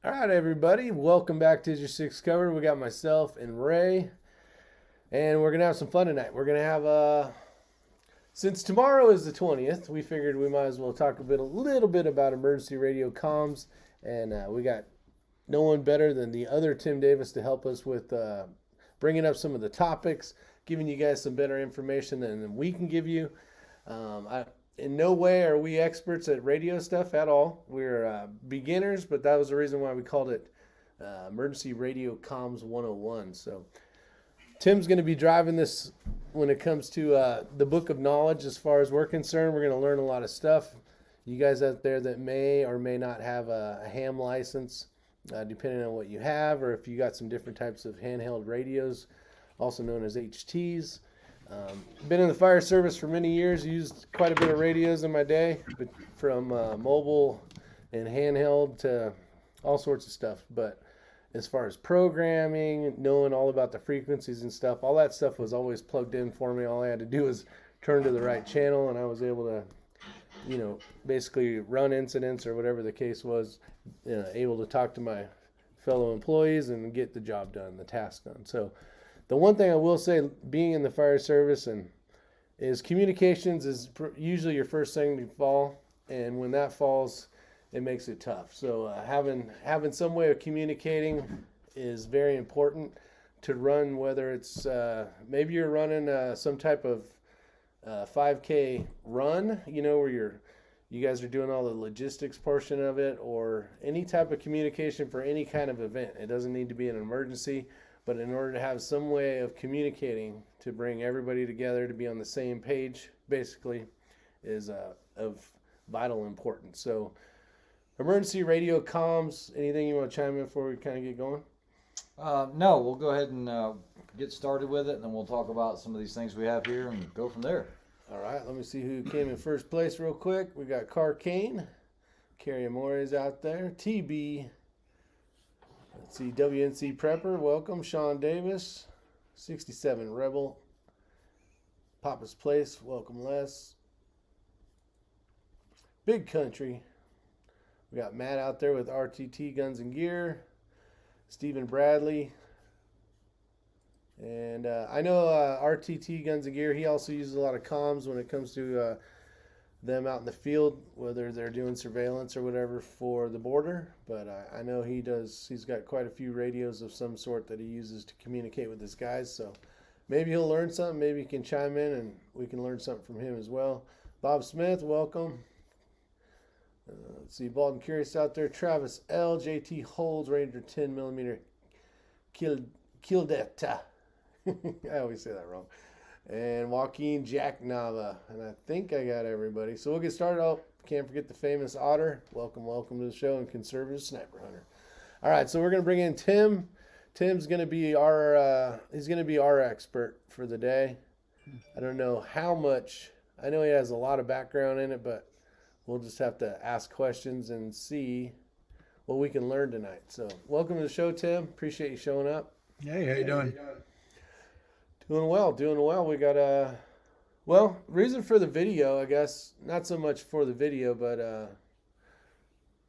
All right, everybody. Welcome back to Isyour6covered. We got myself and Ray, and we're going to have some fun tonight. We're going to have, since tomorrow is the 20th, we figured we might as well talk a little bit about emergency radio comms. And we got no one better than the other Tim Davis to help us with bringing up some of the topics, giving you guys some better information than we can give you. In no way are we experts at radio stuff at all. We're beginners, but that was the reason why we called it Emergency Radio Comms 101. So Tim's going to be driving this when it comes to the book of knowledge. As far as we're concerned, we're going to learn a lot of stuff. You guys out there that may or may not have a ham license, depending on what you have, or if you got some different types of handheld radios, also known as HTs. Been in the fire service for many years, used quite a bit of radios in my day, but from mobile and handheld to all sorts of stuff. But as far as programming, knowing all about the frequencies and stuff, all that stuff was always plugged in for me. All I had to do was turn to the right channel, and I was able to, basically run incidents or whatever the case was, able to talk to my fellow employees and get the job done, the task done. So the one thing I will say, being in the fire service, is communications is usually your first thing to fall, and when that falls, it makes it tough. So having some way of communicating is very important to run. Whether it's maybe you're running some type of 5K run, where you guys are doing all the logistics portion of it, or any type of communication for any kind of event. It doesn't need to be an emergency. But in order to have some way of communicating to bring everybody together to be on the same page, basically, is of vital importance. So, emergency radio comms, anything you want to chime in before we kind of get going? No, we'll go ahead and get started with it, and then we'll talk about some of these things we have here and go from there. All right, let me see who came in first place real quick. We got Car Kane, Carrie Amores out there, TB. Let's see, WNC Prepper, welcome. Sean Davis, 67 Rebel. Papa's Place, welcome Les. Big Country. We got Matt out there with RTT Guns and Gear. Stephen Bradley. And I know RTT Guns and Gear, he also uses a lot of comms when it comes to them out in the field, whether they're doing surveillance or whatever for the border. But I know he's got quite a few radios of some sort that he uses to communicate with his guys. So maybe he'll learn something. Maybe he can chime in and we can learn something from him as well. Bob Smith, welcome. Let's see, Bald and Curious out there. Travis L. JT Holds, Ranger 10mm Kildetta. I always say that wrong. And Joaquin Jack Nava. And I think I got everybody. So we'll get started. Oh, can't forget the famous Otter. Welcome to the show, and Conservative Sniper Hunter. All right, so we're going to bring in Tim. Tim's going to be our expert for the day. I don't know how much. I know he has a lot of background in it, but we'll just have to ask questions and see what we can learn tonight. So welcome to the show, Tim. Appreciate you showing up. Hey, how you doing? Doing well. We got reason for the video, I guess, not so much for the video, but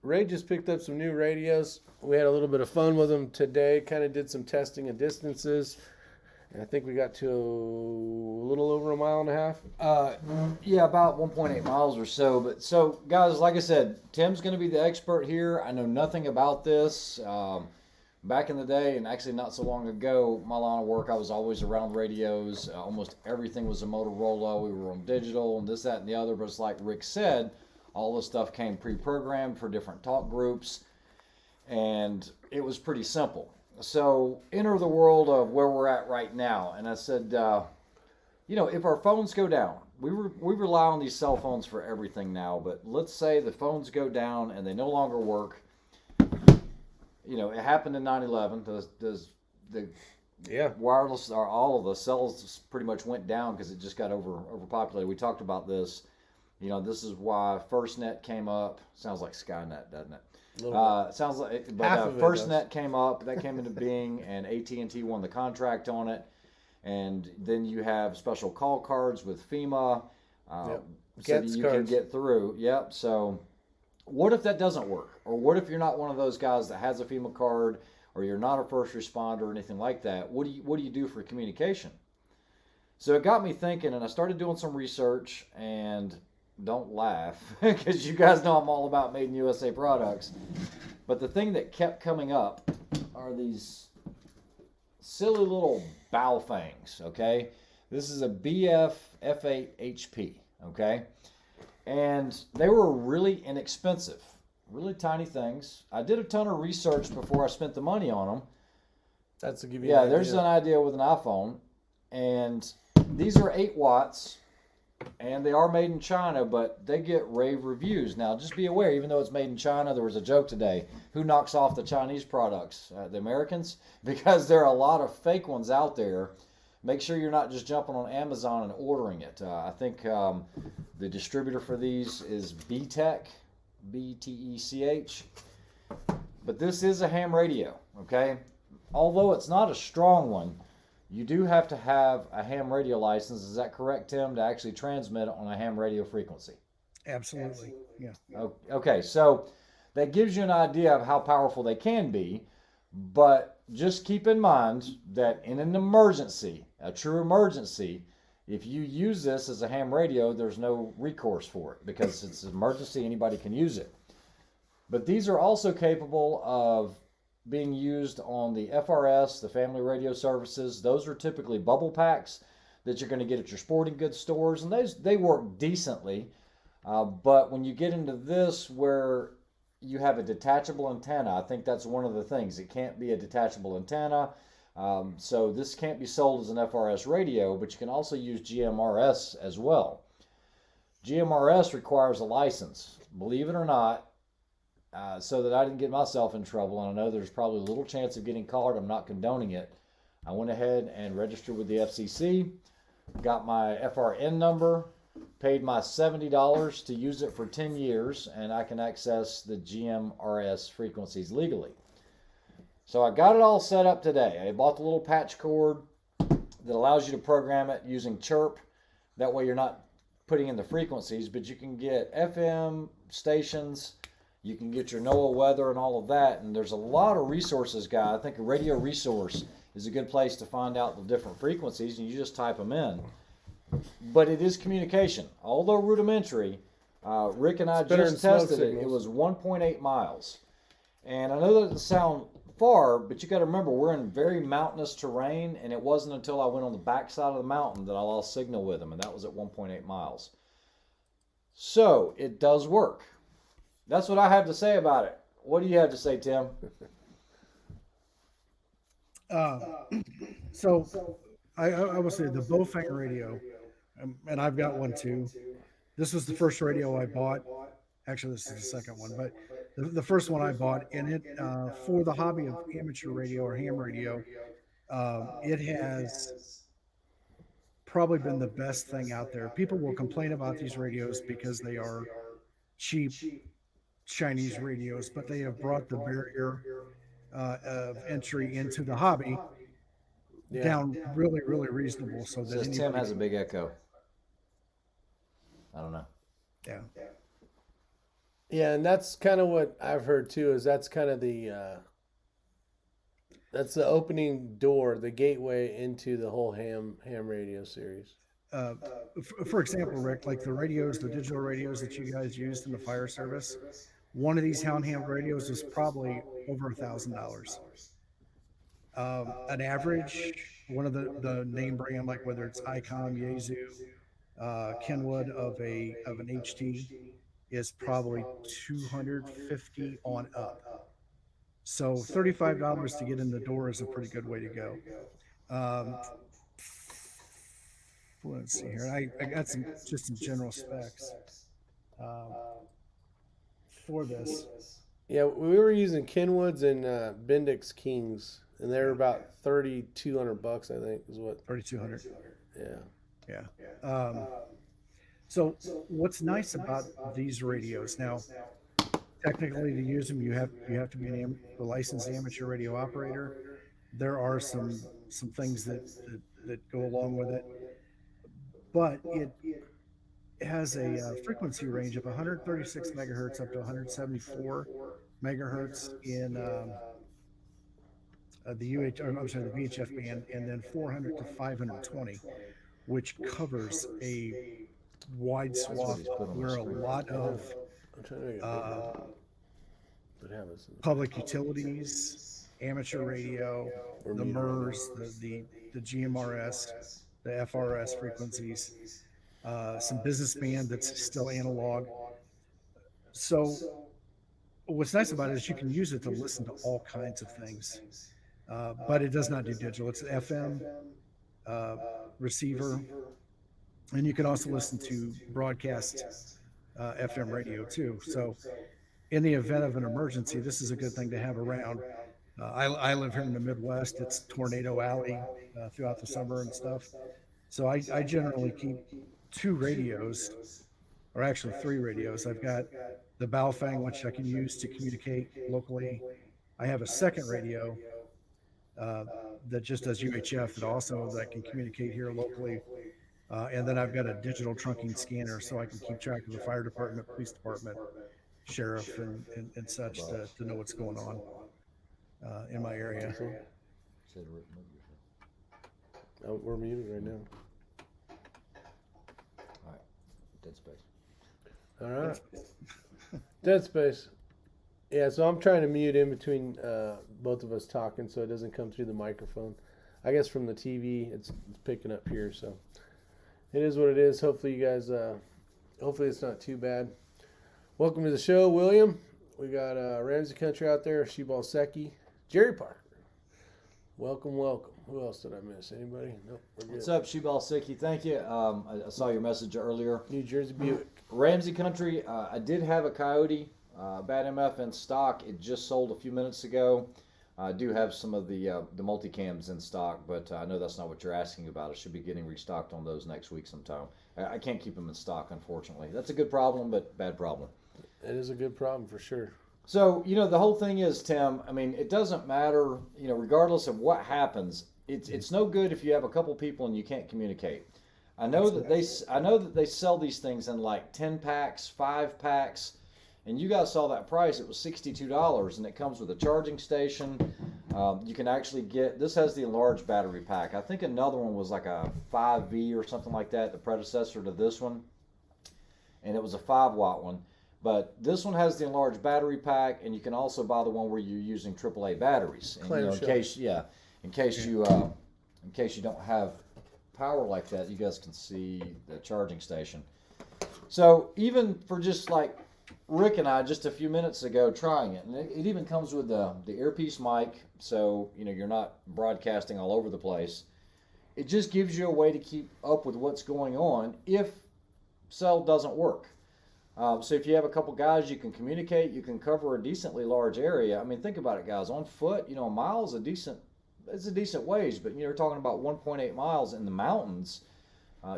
Ray just picked up some new radios. We had a little bit of fun with them today, kind of did some testing of distances, and I think we got to a little over 1.5 miles. Yeah, about 1.8 miles or so. But so, guys, like I said, Tim's going to be the expert here. I know nothing about this. Back in the day, and actually not so long ago, my line of work, I was always around radios. Almost everything was a Motorola. We were on digital and this, that, and the other. But it's like Rick said, all this stuff came pre-programmed for different talk groups, and it was pretty simple. So enter the world of where we're at right now. And I said, if our phones go down, we rely on these cell phones for everything now. But let's say the phones go down and they no longer work. It happened in 9/11. The wireless, or all of the cells cells pretty much went down because it just got overpopulated. We talked about this. This is why FirstNet came up. Sounds like Skynet, doesn't it? Sounds like, but FirstNet came up. That came into being, and AT&T won the contract on it. And then you have special call cards with FEMA, so that you can get through. Yep. So what if that doesn't work? Or what if you're not one of those guys that has a FEMA card, or you're not a first responder or anything like that? What do you do for communication? So it got me thinking, and I started doing some research, and don't laugh, because you guys know I'm all about made in USA products. But the thing that kept coming up are these silly little bow fangs, okay? This is a BF F8 HP, okay? And they were really inexpensive, really tiny things. I did a ton of research before I spent the money on them. That's to give you Yeah, an there's idea. an idea with an iPhone. And these are 8 watts, and they are made in China, but they get rave reviews. Now, just be aware, even though it's made in China, there was a joke today. Who knocks off the Chinese products? The Americans? Because there are a lot of fake ones out there. Make sure you're not just jumping on Amazon and ordering it. I think the distributor for these is BTech, BTECH. But this is a ham radio, okay? Although it's not a strong one, you do have to have a ham radio license. Is that correct, Tim, to actually transmit on a ham radio frequency? Absolutely. Yeah. Okay, so that gives you an idea of how powerful they can be, but just keep in mind that in an emergency, a true emergency, if you use this as a ham radio, there's no recourse for it because it's an emergency, anybody can use it. But these are also capable of being used on the FRS, the family radio services. Those are typically bubble packs that you're going to get at your sporting goods stores, and they work decently. But when you get into this where you have a detachable antenna, I think that's one of the things. It can't be a detachable antenna. So this can't be sold as an FRS radio, but you can also use GMRS as well. GMRS requires a license, believe it or not, so that I didn't get myself in trouble. And I know there's probably a little chance of getting caught. I'm not condoning it. I went ahead and registered with the FCC, got my FRN number, paid my $70 to use it for 10 years, and I can access the GMRS frequencies legally. So I got it all set up today. I bought the little patch cord that allows you to program it using Chirp. That way you're not putting in the frequencies, but you can get FM stations, you can get your NOAA weather and all of that, and there's a lot of resources, guys. I think a radio resource is a good place to find out the different frequencies, and you just type them in. But it is communication. Although rudimentary, Rick and I just tested it. It was 1.8 miles. And I know that doesn't sound far, but you got to remember we're in very mountainous terrain, and it wasn't until I went on the backside of the mountain that I lost signal with them, and that was at 1.8 miles. So it does work. That's what I have to say about it. What do you have to say, Tim? So I will say the Bowfang radio, and I've got one too. This was the first radio I bought. Actually, this is the second one, but the first one I bought, and it for the hobby of amateur radio or ham radio, it has probably been the best thing out there. People will complain about these radios because they are cheap Chinese radios, but they have brought the barrier of entry into the hobby down really, really reasonable. So that Tim has a big echo. I don't know. Yeah. Yeah, and that's kind of what I've heard too. Is that's kind of the that's the opening door, the gateway into the whole ham radio series. For example, Rick, like the radios, the digital radios that you guys used in the fire service, one of these ham radios is probably over $1,000. An average, one of the name brand, like whether it's Icon, Yaesu, Kenwood of an HT, is probably $250 on up. So $35 to get in the door is a pretty good way to go. Let's see here. I got some general specs for this. Yeah, we were using Kenwoods and Bendix Kings, and they're about $3,200, I think, is what. 3,200. Yeah. So what's nice about these radios now? Technically, to use them, you have to be a licensed amateur radio operator. There are some things that go along with it, but has a frequency range of 136 megahertz up to 174 megahertz in the VHF band, and then 400 to 520, which covers a wide swath where a lot of I'm trying to make it bigger. But have this in the- public utilities, amateur radio, We're the muted right MERS, the GMRS, the FRS frequencies, some business band that's still analog. So what's nice about it is you can use it to listen to all kinds of things, but it does not do digital. It's an FM receiver, and you can also listen to broadcast FM radio too. So in the event of an emergency, this is a good thing to have around. I live here in the Midwest. It's Tornado Alley throughout the summer and stuff. So I generally keep 2 radios, or actually 3 radios. I've got the Baofeng, which I can use to communicate locally. I have a second radio that just does UHF that I can communicate here locally. And then I've got a digital trunking scanner so I can keep track of the fire department, police department, sheriff, and such to know what's going on in my area. Oh, we're muted right now. All right, dead space. All right. Dead space. Yeah, so I'm trying to mute in between both of us talking so it doesn't come through the microphone. I guess from the TV, it's picking up here, so it is what it is. Hopefully you guys, hopefully it's not too bad. Welcome to the show, William. We got Ramsey Country out there, Shibal Seki, Jerry Parker. Welcome, welcome. Who else did I miss? Anybody? Nope. We're good. What's up, Shibal Siki? Thank you. I saw your message earlier. New Jersey Buick. Ramsey Country, I did have a Coyote Bad MF in stock. It just sold a few minutes ago. I do have some of the multicams in stock, but I know that's not what you're asking about. I should be getting restocked on those next week sometime. I can't keep them in stock, unfortunately. That's a good problem, but bad problem. It is a good problem for sure. So, the whole thing is, Tim, I mean, it doesn't matter, regardless of what happens, it's no good if you have a couple people and you can't communicate. I know that they sell these things in like 10 packs, 5 packs, and you guys saw that price. It was $62, and it comes with a charging station. You can actually get, this has the enlarged battery pack. I think another one was like a 5V or something like that, the predecessor to this one, and it was a 5-watt one. But this one has the enlarged battery pack, and you can also buy the one where you're using AAA batteries. And, in case you don't have power like that, you guys can see the charging station. So even for just like Rick and I just a few minutes ago trying it, and it even comes with the earpiece mic, so you're not broadcasting all over the place. It just gives you a way to keep up with what's going on if cell doesn't work. So if you have a couple guys, you can communicate, you can cover a decently large area. I mean, think about it, guys. On foot, a mile is a decent ways, but you're talking about 1.8 miles in the mountains.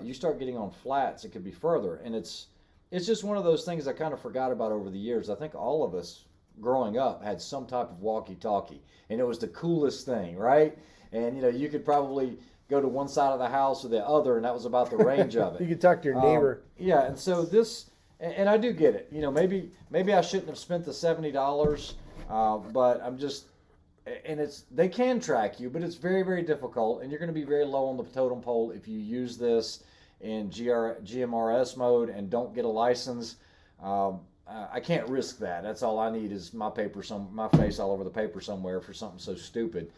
You start getting on flats, it could be further. And it's just one of those things I kind of forgot about over the years. I think all of us growing up had some type of walkie-talkie, and it was the coolest thing, right? And you could probably go to one side of the house or the other, and that was about the range of it. You could talk to your neighbor. Yeah, and so this. And I do get it. Maybe I shouldn't have spent the $70, but I'm just, and they can track you, but it's very, very difficult, and you're going to be very low on the totem pole if you use this in GMRS mode and don't get a license. I can't risk that. That's all I need is my face all over the paper somewhere for something so stupid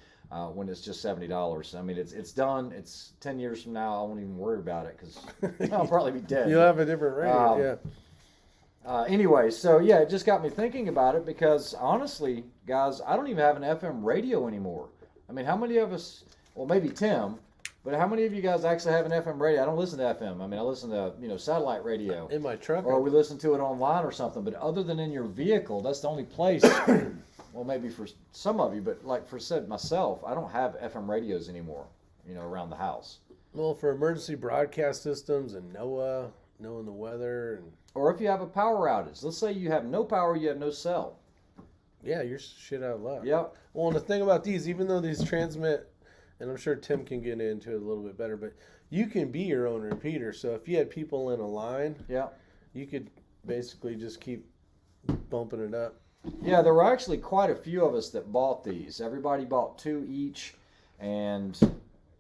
when it's just $70. I mean, it's done. It's 10 years from now. I won't even worry about it because I'll probably be dead. You'll have a different rating, yeah. Anyway, so yeah, it just got me thinking about it because honestly, guys, I don't even have an FM radio anymore. I mean, how many of us, well, maybe Tim, but how many of you guys actually have an FM radio? I don't listen to FM. I mean, I listen to, satellite radio. In my truck. Or we listen to it online or something. But other than in your vehicle, that's the only place, well, maybe for some of you, but like for myself, I don't have FM radios anymore, around the house. Well, for emergency broadcast systems and NOAA, knowing the weather and... Or if you have a power outage. Let's say you have no power, you have no cell. Yeah, you're shit out of luck. Yep. Well, and the thing about these, even though these transmit and I'm sure Tim can get into it a little bit better, but you can be your own repeater. So if you had people in a line, Yeah. you could basically just keep bumping it up. Yeah, there were actually quite a few of us that bought these. Everybody bought 2 each, and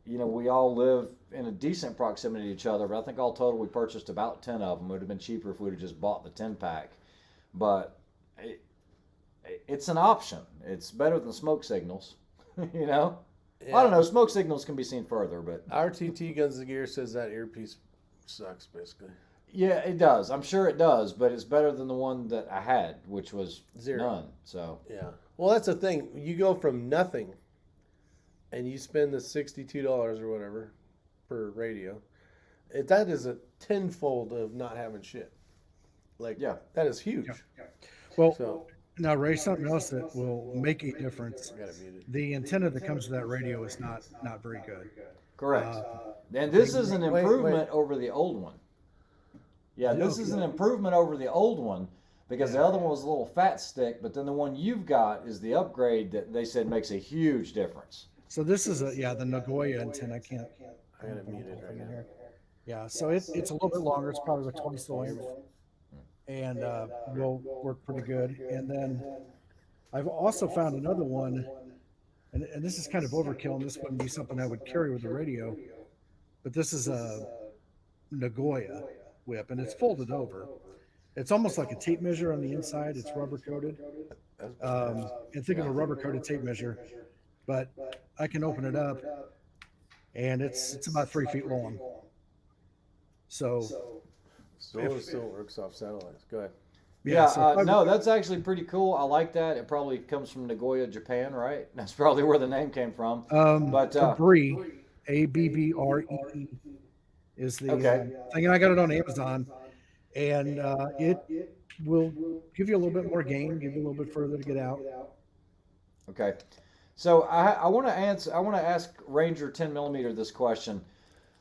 we all live in a decent proximity to each other. But I think all total we purchased about 10 of them. It would have been cheaper if we would have just bought the 10-pack. But it's an option. It's better than smoke signals. Yeah. I don't know. Smoke signals can be seen further, but RTT Guns of Gear says that earpiece sucks, basically. yeah, it does. I'm sure it does, but it's better than the one that I had, which was 0. none. So Yeah. Well, that's the thing. You go from nothing, and you spend the $62 or whatever per radio. That is a tenfold of not having shit. Like, Yeah. that is huge. Well, So now Ray, something else that will make a difference. I gotta mute it. The antenna that comes with that radio is not very good. correct. And this is an wait. improvement over the old one. Yeah, this is an improvement over the old one because the other one was a little fat stick, but then the one you've got is the upgrade that they said makes a huge difference. So this is the Nagoya antenna. I can't. I gotta mute it right now. Yeah, so it's a little bit longer. It's probably about 20 length, and will work pretty good. And then I've also found another one, and this is kind of overkill, and this wouldn't be something I would carry with the radio, but this is a Nagoya Whip, and it's folded over. It's almost like a tape measure on the inside. It's rubber coated. And think of a rubber coated tape measure, but I can open it up, and it's about 3 feet long. So Still works off satellites. Go ahead. Yeah, so no, that's actually pretty cool. I like that. It probably comes from Nagoya, Japan, right? That's probably where the name came from. But Abbre, ABBREE, is the thing, and I got it on Amazon, and it will give you a little bit more gain, give you a little bit further to get out. Okay, so I want to ask Ranger 10mm this question.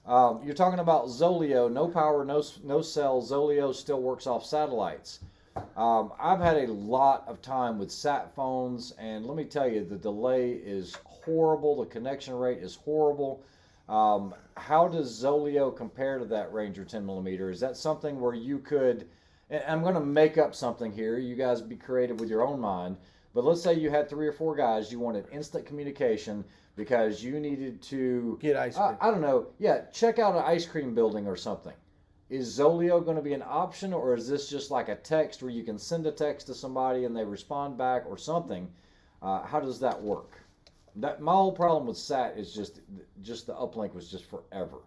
You're talking about Zoleo, no power, no cell. Zoleo still works off satellites. I've had a lot of time with sat phones, and let me tell you, the delay is horrible. The connection rate is horrible. How does Zoleo compare to that Ranger 10mm? Is that something where you could, and I'm going to make up something here, you guys be creative with your own mind, but let's say you had 3 or 4 guys, you wanted instant communication because you needed to Get ice cream. I don't know, check out an ice cream building or something. Is Zoleo going to be an option, or is this just like a text where you can send a text to somebody and they respond back or something? How does that work? My whole problem with SAT is just the uplink was just forever.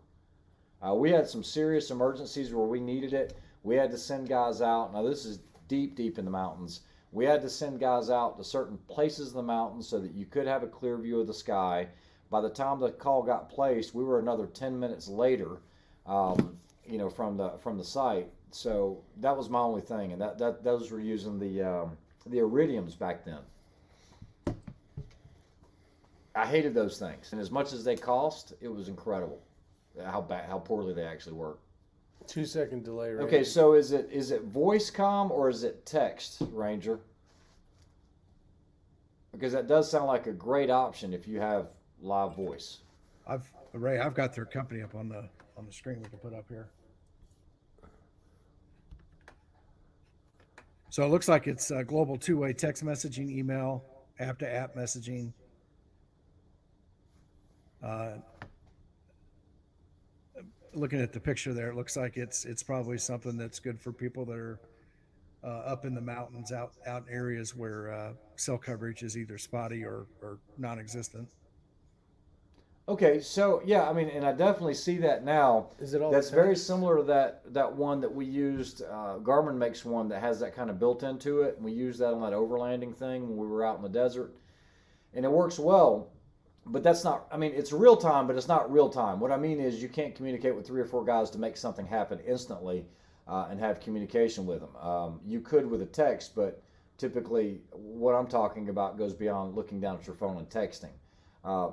We had some serious emergencies where we needed it. We had to send guys out. Now this is deep in the mountains. We had to send guys out to certain places in the mountains so that you could have a clear view of the sky. By the time the call got placed, we were another 10 minutes later, from the site. So that was my only thing, and those were using the Iridiums back then. I hated those things, and as much as they cost, it was incredible how poorly they actually work. 2-second delay. Right? Okay, so is it voice comm or is it text, Ranger? Because that does sound like a great option if you have live voice. Ray, I've got their company up on the screen we can put up here. So it looks like it's global 2-way text messaging, email, app-to-app messaging. Looking at the picture there, it looks like it's probably something that's good for people that are up in the mountains, out in areas where cell coverage is either spotty or non-existent. Okay, so yeah, I mean, and I definitely see that now. Is it all That's text? very similar to that one that we used. Garmin makes one that has that kind of built into it, and we used that on that overlanding thing when we were out in the desert, and it works well. But that's not, I mean, it's real time, but it's not real time. What I mean is you can't communicate with 3 or 4 guys to make something happen instantly and have communication with them. You could with a text, but typically what I'm talking about goes beyond looking down at your phone and texting.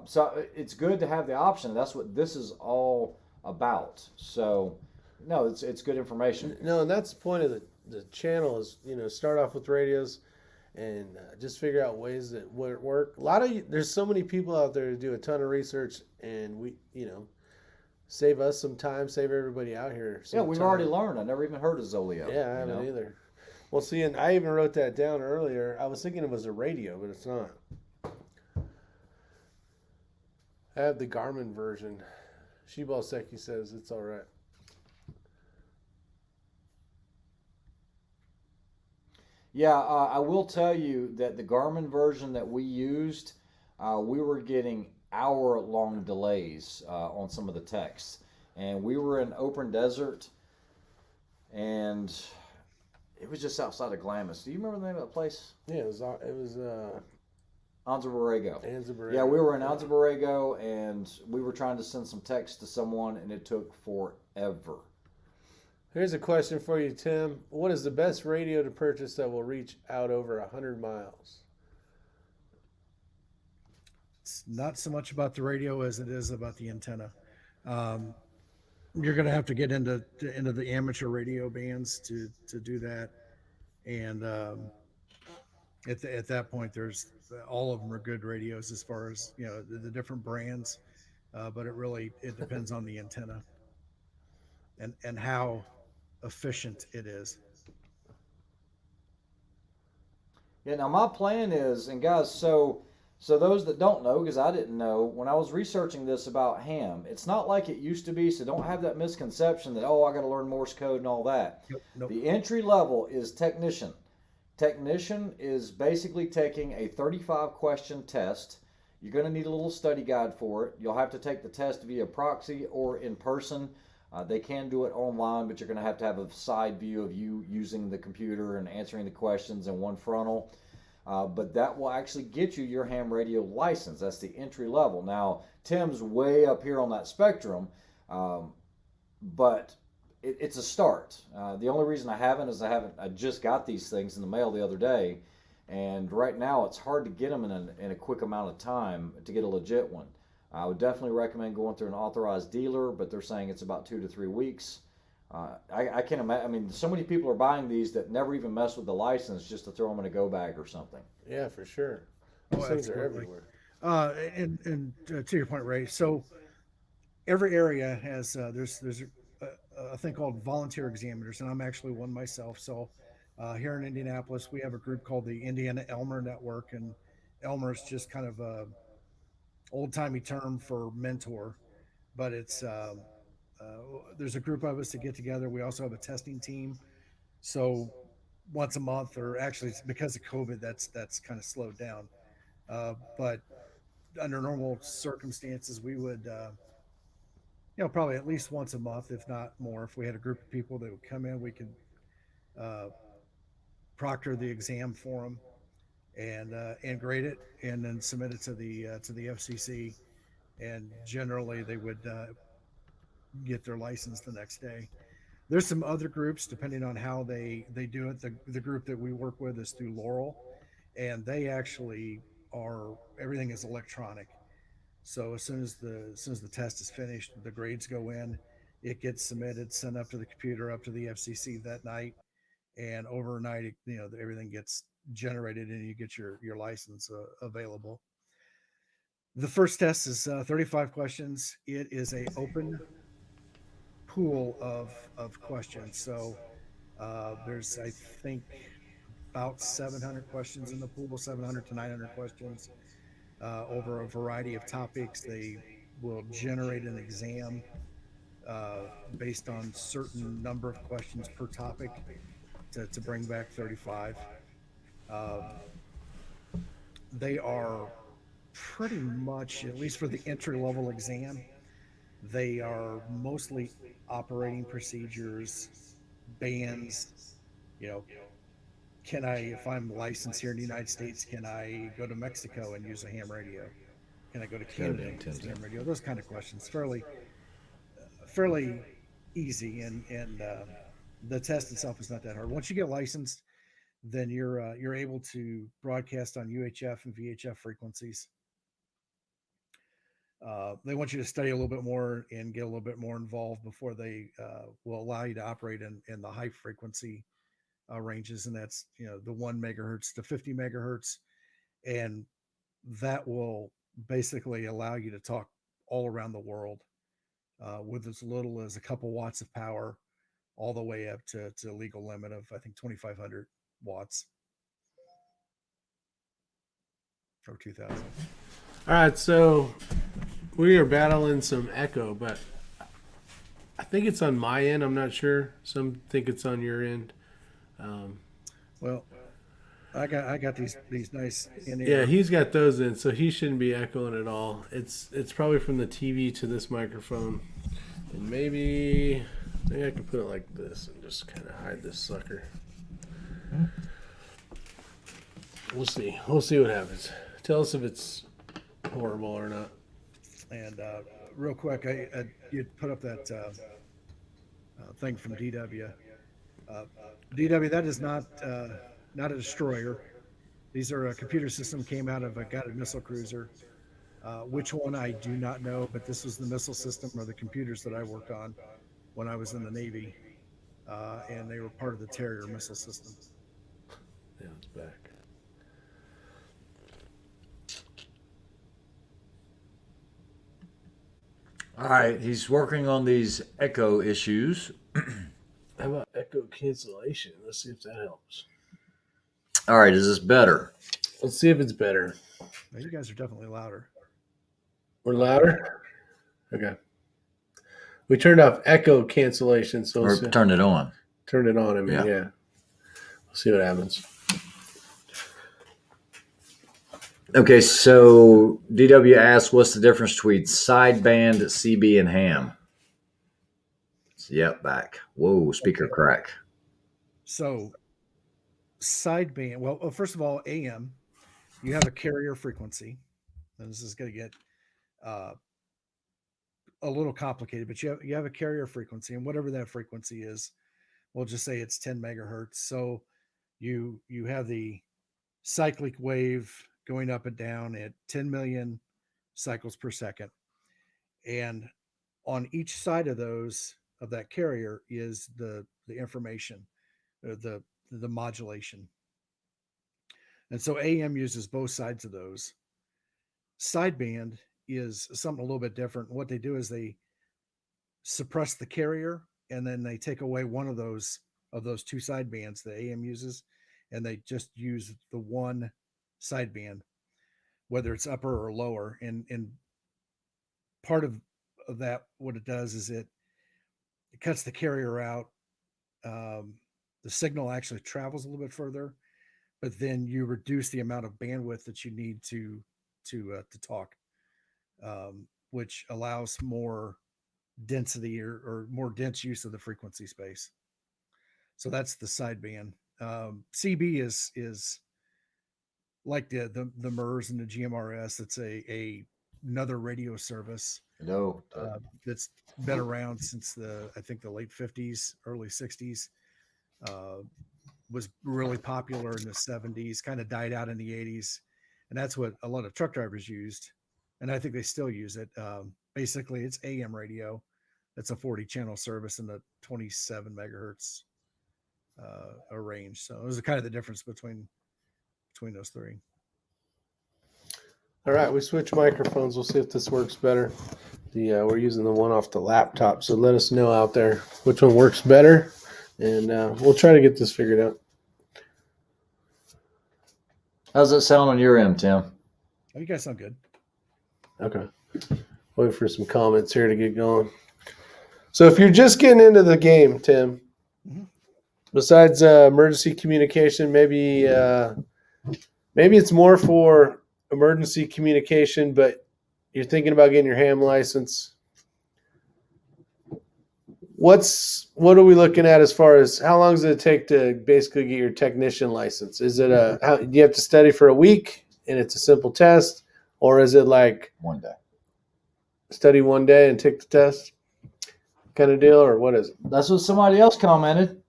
So it's good to have the option. That's what this is all about. So, no, it's good information. No, and that's the point of the channel is, start off with radios and just figure out ways that would work. There's so many people out there to do a ton of research, and we, save us some time, save everybody out here some Yeah, we've time. already learned. I never even heard of Zoleo. Yeah, I haven't either. Well, see, and I even wrote that down earlier. I was thinking it was a radio, but it's not. I have the Garmin version. Shibalseki says it's all right. Yeah, I will tell you that the Garmin version that we used, we were getting hour-long delays on some of the texts. And we were in open desert, and it was just outside of Glamis. Do you remember the name of that place? Yeah, it was Anza Borrego. Anza-Borrego. Yeah, we were in Anza Borrego, and we were trying to send some text to someone, and it took forever. Here's a question for you, Tim. What is the best radio to purchase that will reach out over 100 miles? It's not so much about the radio as it is about the antenna. You're going to have to get into the amateur radio bands to do that, and at that point, there's all of them are good radios as far as the different brands, but it depends on the antenna and how efficient it is. Yeah, now my plan is, and guys, so those that don't know, because I didn't know, when I was researching this about ham, it's not like it used to be, so don't have that misconception that, I got to learn Morse code and all that. Nope. The entry level is technician. Technician is basically taking a 35-question test. You're going to need a little study guide for it. You'll have to take the test via proxy or in person. They can do it online, but you're going to have a side view of you using the computer and answering the questions in one frontal. But that will actually get you your ham radio license. That's the entry level. Now, Tim's way up here on that spectrum, but it's a start. The only reason I haven't is I just got these things in the mail the other day, and right now it's hard to get them in a quick amount of time to get a legit one. I would definitely recommend going through an authorized dealer, but they're saying it's about 2 to 3 weeks. I can't imagine. I mean, so many people are buying these that never even mess with the license just to throw them in a go bag or something. Yeah, for sure. These things are everywhere. And to your point, Ray. So every area has there's a thing called volunteer examiners, and I'm actually one myself. So here in Indianapolis, we have a group called the Indiana Elmer Network, and Elmer is just kind of a old-timey term for mentor, but it's there's a group of us that get together. We also have a testing team, so once a month, or actually because of COVID, that's kind of slowed down, but under normal circumstances we would probably at least once a month, if not more. If we had a group of people that would come in, we could proctor the exam for them and grade it, and then submit it to the FCC, and generally they would get their license the next day. There's some other groups, depending on how they do it. The group that we work with is through Laurel, and they actually everything is electronic. So as soon as the test is finished, the grades go in, it gets submitted, sent up to the computer, up to the FCC that night, and overnight, everything gets generated and you get your license available. The first test is 35 questions. It is a open pool of questions. So there's, I think, about 700 questions in the pool, 700 to 900 questions over a variety of topics. They will generate an exam based on certain number of questions per topic to bring back 35. They are pretty much, at least for the entry level exam, they are mostly operating procedures, bands. If I'm licensed here in the United States, can I go to Mexico and use a ham radio? Can I go to Canada and use a ham radio? Those kind of questions, fairly easy, and the test itself is not that hard. Once you get licensed, then you're able to broadcast on UHF and VHF frequencies. They want you to study a little bit more and get a little bit more involved before they will allow you to operate in the high frequency ranges, and that's the 1 megahertz to 50 megahertz, and that will basically allow you to talk all around the world with as little as a couple watts of power, all the way up to a legal limit of I think 2,500 watts or 2,000. All right, so we are battling some echo, but I think it's on my end. I'm not sure. Some think it's on your end. Well, I got these nice in Yeah, ear. he's got those in, so he shouldn't be echoing at all. It's probably from the TV to this microphone, and maybe I can put it like this and just kind of hide this sucker. We'll see. We'll see what happens. Tell us if it's horrible or not. And real quick, you put up that thing from DW. DW, that is not a destroyer. These are a computer system came out of a guided missile cruiser. Which one I do not know, but this was the missile system or the computers that I worked on when I was in the Navy, and they were part of the Terrier missile system. Yeah, it's back. All right, he's working on these echo issues. How about echo cancellation? Let's see if that helps. All right, is this better? Let's see if it's better. Now, you guys are definitely louder. We're louder? Okay. We turned off echo cancellation, so Or turn it on. turn it on. I mean, Yeah. yeah. We'll see what happens. Okay, so DW asks, what's the difference between sideband, CB, and ham? Yep, back. Whoa, speaker crack. So sideband, well, first of all, AM, you have a carrier frequency, and this is going to get a little complicated, but you have a carrier frequency, and whatever that frequency is, we'll just say it's 10 megahertz. So you have the cyclic wave going up and down at 10 million cycles per second, and on each side of that carrier is the information, the modulation. And so AM uses both sides of those. Sideband is something a little bit different. What they do is they suppress the carrier, and then they take away one of those two sidebands that AM uses, and they just use the one sideband, whether it's upper or lower. And part of that, what it does is it cuts the carrier out. The signal actually travels a little bit further, but then you reduce the amount of bandwidth that you need to talk, which allows more density or more dense use of the frequency space. So that's the sideband. CB is like the MERS and the GMRS. It's another radio service. No. That's been around since I think the late 50s, early 60s. Was really popular in the 70s, kind of died out in the 80s, and that's what a lot of truck drivers used, and I think they still use it. Basically, it's AM radio. It's a 40 channel service in the 27 megahertz range. So those are kind of the difference between those three. All right, we switched microphones. We'll see if this works better. We're using the one off the laptop, so let us know out there which one works better, and we'll try to get this figured out. How's that sound on your end, Tim? Oh, you guys sound good. Okay. Wait for some comments here to get going. So if you're just getting into the game, Tim, besides emergency communication, maybe it's more for emergency communication, but you're thinking about getting your ham license. What are we looking at as far as how long does it take to basically get your technician license? Is it do you have to study for a week and it's a simple test, or is it like 1 day? Study 1 day and take the test kind of deal, or what is it? That's what somebody else commented.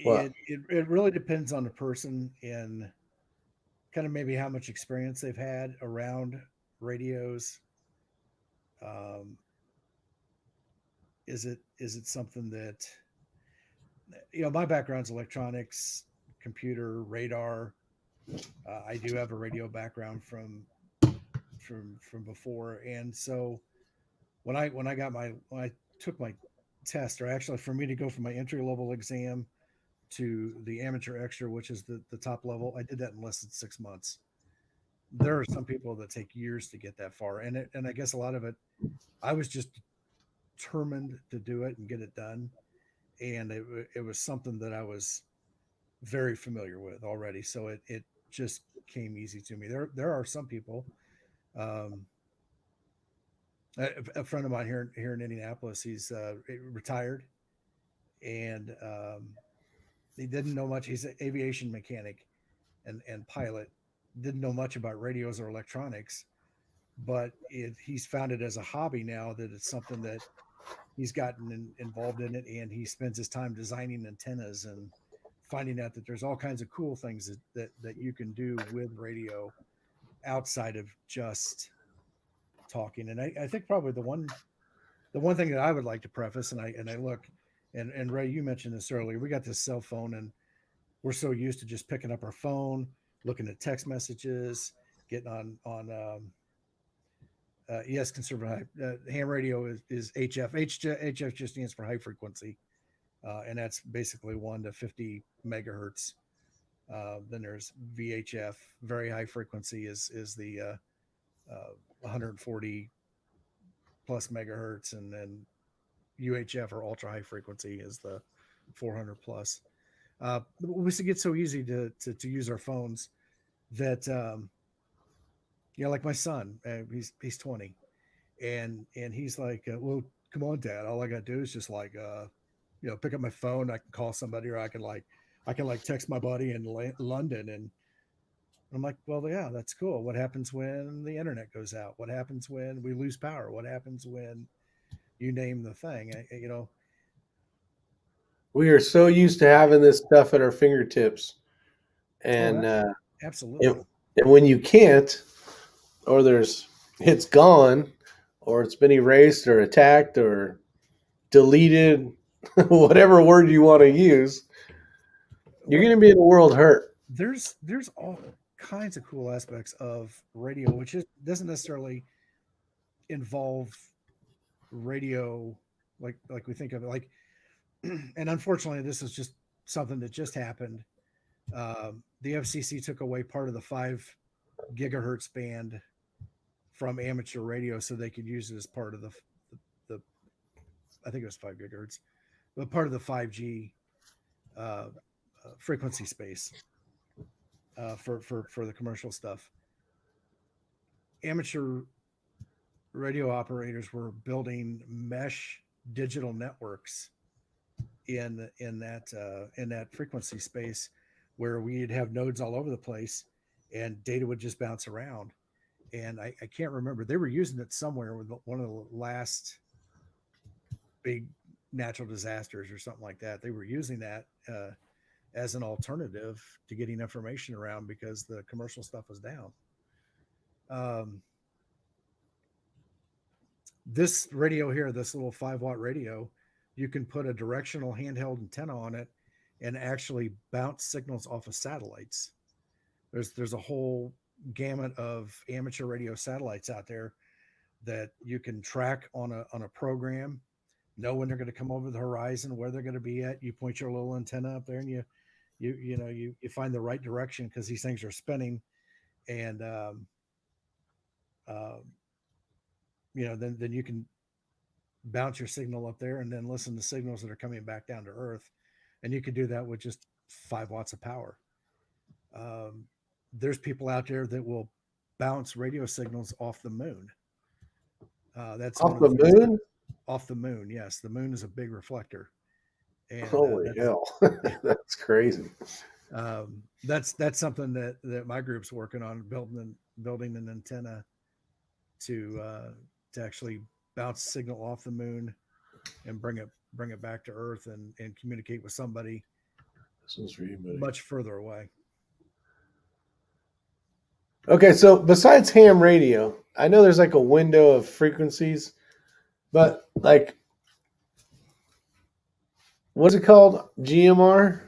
What? It really depends on the person and kind of maybe how much experience they've had around radios. Is it something that my background's electronics, computer, radar. I do have a radio background from before, and so when I took my test, or actually for me to go from my entry level exam to the amateur extra, which is the top level, I did that in less than 6 months. There are some people that take years to get that far, and I guess a lot of it, I was just determined to do it and get it done, and it was something that I was very familiar with already, so it just came easy to me. There are some people. Um, a friend of mine here in Indianapolis, he's retired, and he didn't know much. He's an aviation mechanic and pilot. Didn't know much about radios or electronics, but he's found it as a hobby now, that it's something that he's gotten involved in it, and he spends his time designing antennas and finding out that there's all kinds of cool things that you can do with radio outside of just talking. And I think probably the one thing that I would like to preface, and I look, and Ray, you mentioned this earlier, we got this cell phone, and we're so used to just picking up our phone, looking at text messages, getting on yes, conservative ham radio is HF. HF just stands for high frequency, and that's basically 1 to 50 megahertz. Then there's VHF, very high frequency, is the 140 plus megahertz, and then UHF, or ultra high frequency, is the 400 plus. We get so easy to use our phones that like my son, he's 20, and he's like, well, come on, Dad, all I gotta do is just like pick up my phone, I can call somebody, or I can text my buddy in London. And I'm like, well, yeah, that's cool. What happens when the internet goes out? What happens when we lose power? What happens when you name the thing? We are so used to having this stuff at our fingertips, and absolutely. And when you can't, or it's gone, or it's been erased or attacked or deleted, whatever word you want to use, you're going to be in a world hurt. There's all kinds of cool aspects of radio, which doesn't necessarily involve radio like we think of it. Like, and unfortunately, this is just something that just happened. The FCC took away part of the 5 gigahertz band from amateur radio, so they could use it as part of the I think it was 5 gigahertz, but part of the 5G frequency space for the commercial stuff. Amateur radio operators were building mesh digital networks in that frequency space, where we'd have nodes all over the place and data would just bounce around. And I can't remember, they were using it somewhere with one of the last big natural disasters or something like that. They were using that as an alternative to getting information around, because the commercial stuff was down. This radio here, this little 5-watt radio, you can put a directional handheld antenna on it and actually bounce signals off of satellites. There's a whole gamut of amateur radio satellites out there that you can track on a program, know when they're going to come over the horizon, where they're going to be at. You point your little antenna up there, and you find the right direction, because these things are spinning, and then you can bounce your signal up there and then listen to signals that are coming back down to Earth. And you can do that with just 5 watts of power. There's people out there that will bounce radio signals off the moon. That's off the moon? Off the moon, yes. The moon is a big reflector. And, holy hell. That's crazy. That's something that my group's working on, building an antenna to actually bounce signal off the moon and bring it back to Earth and communicate with somebody much further away. Okay, so besides ham radio, I know there's like a window of frequencies, but like What's it called? GMR?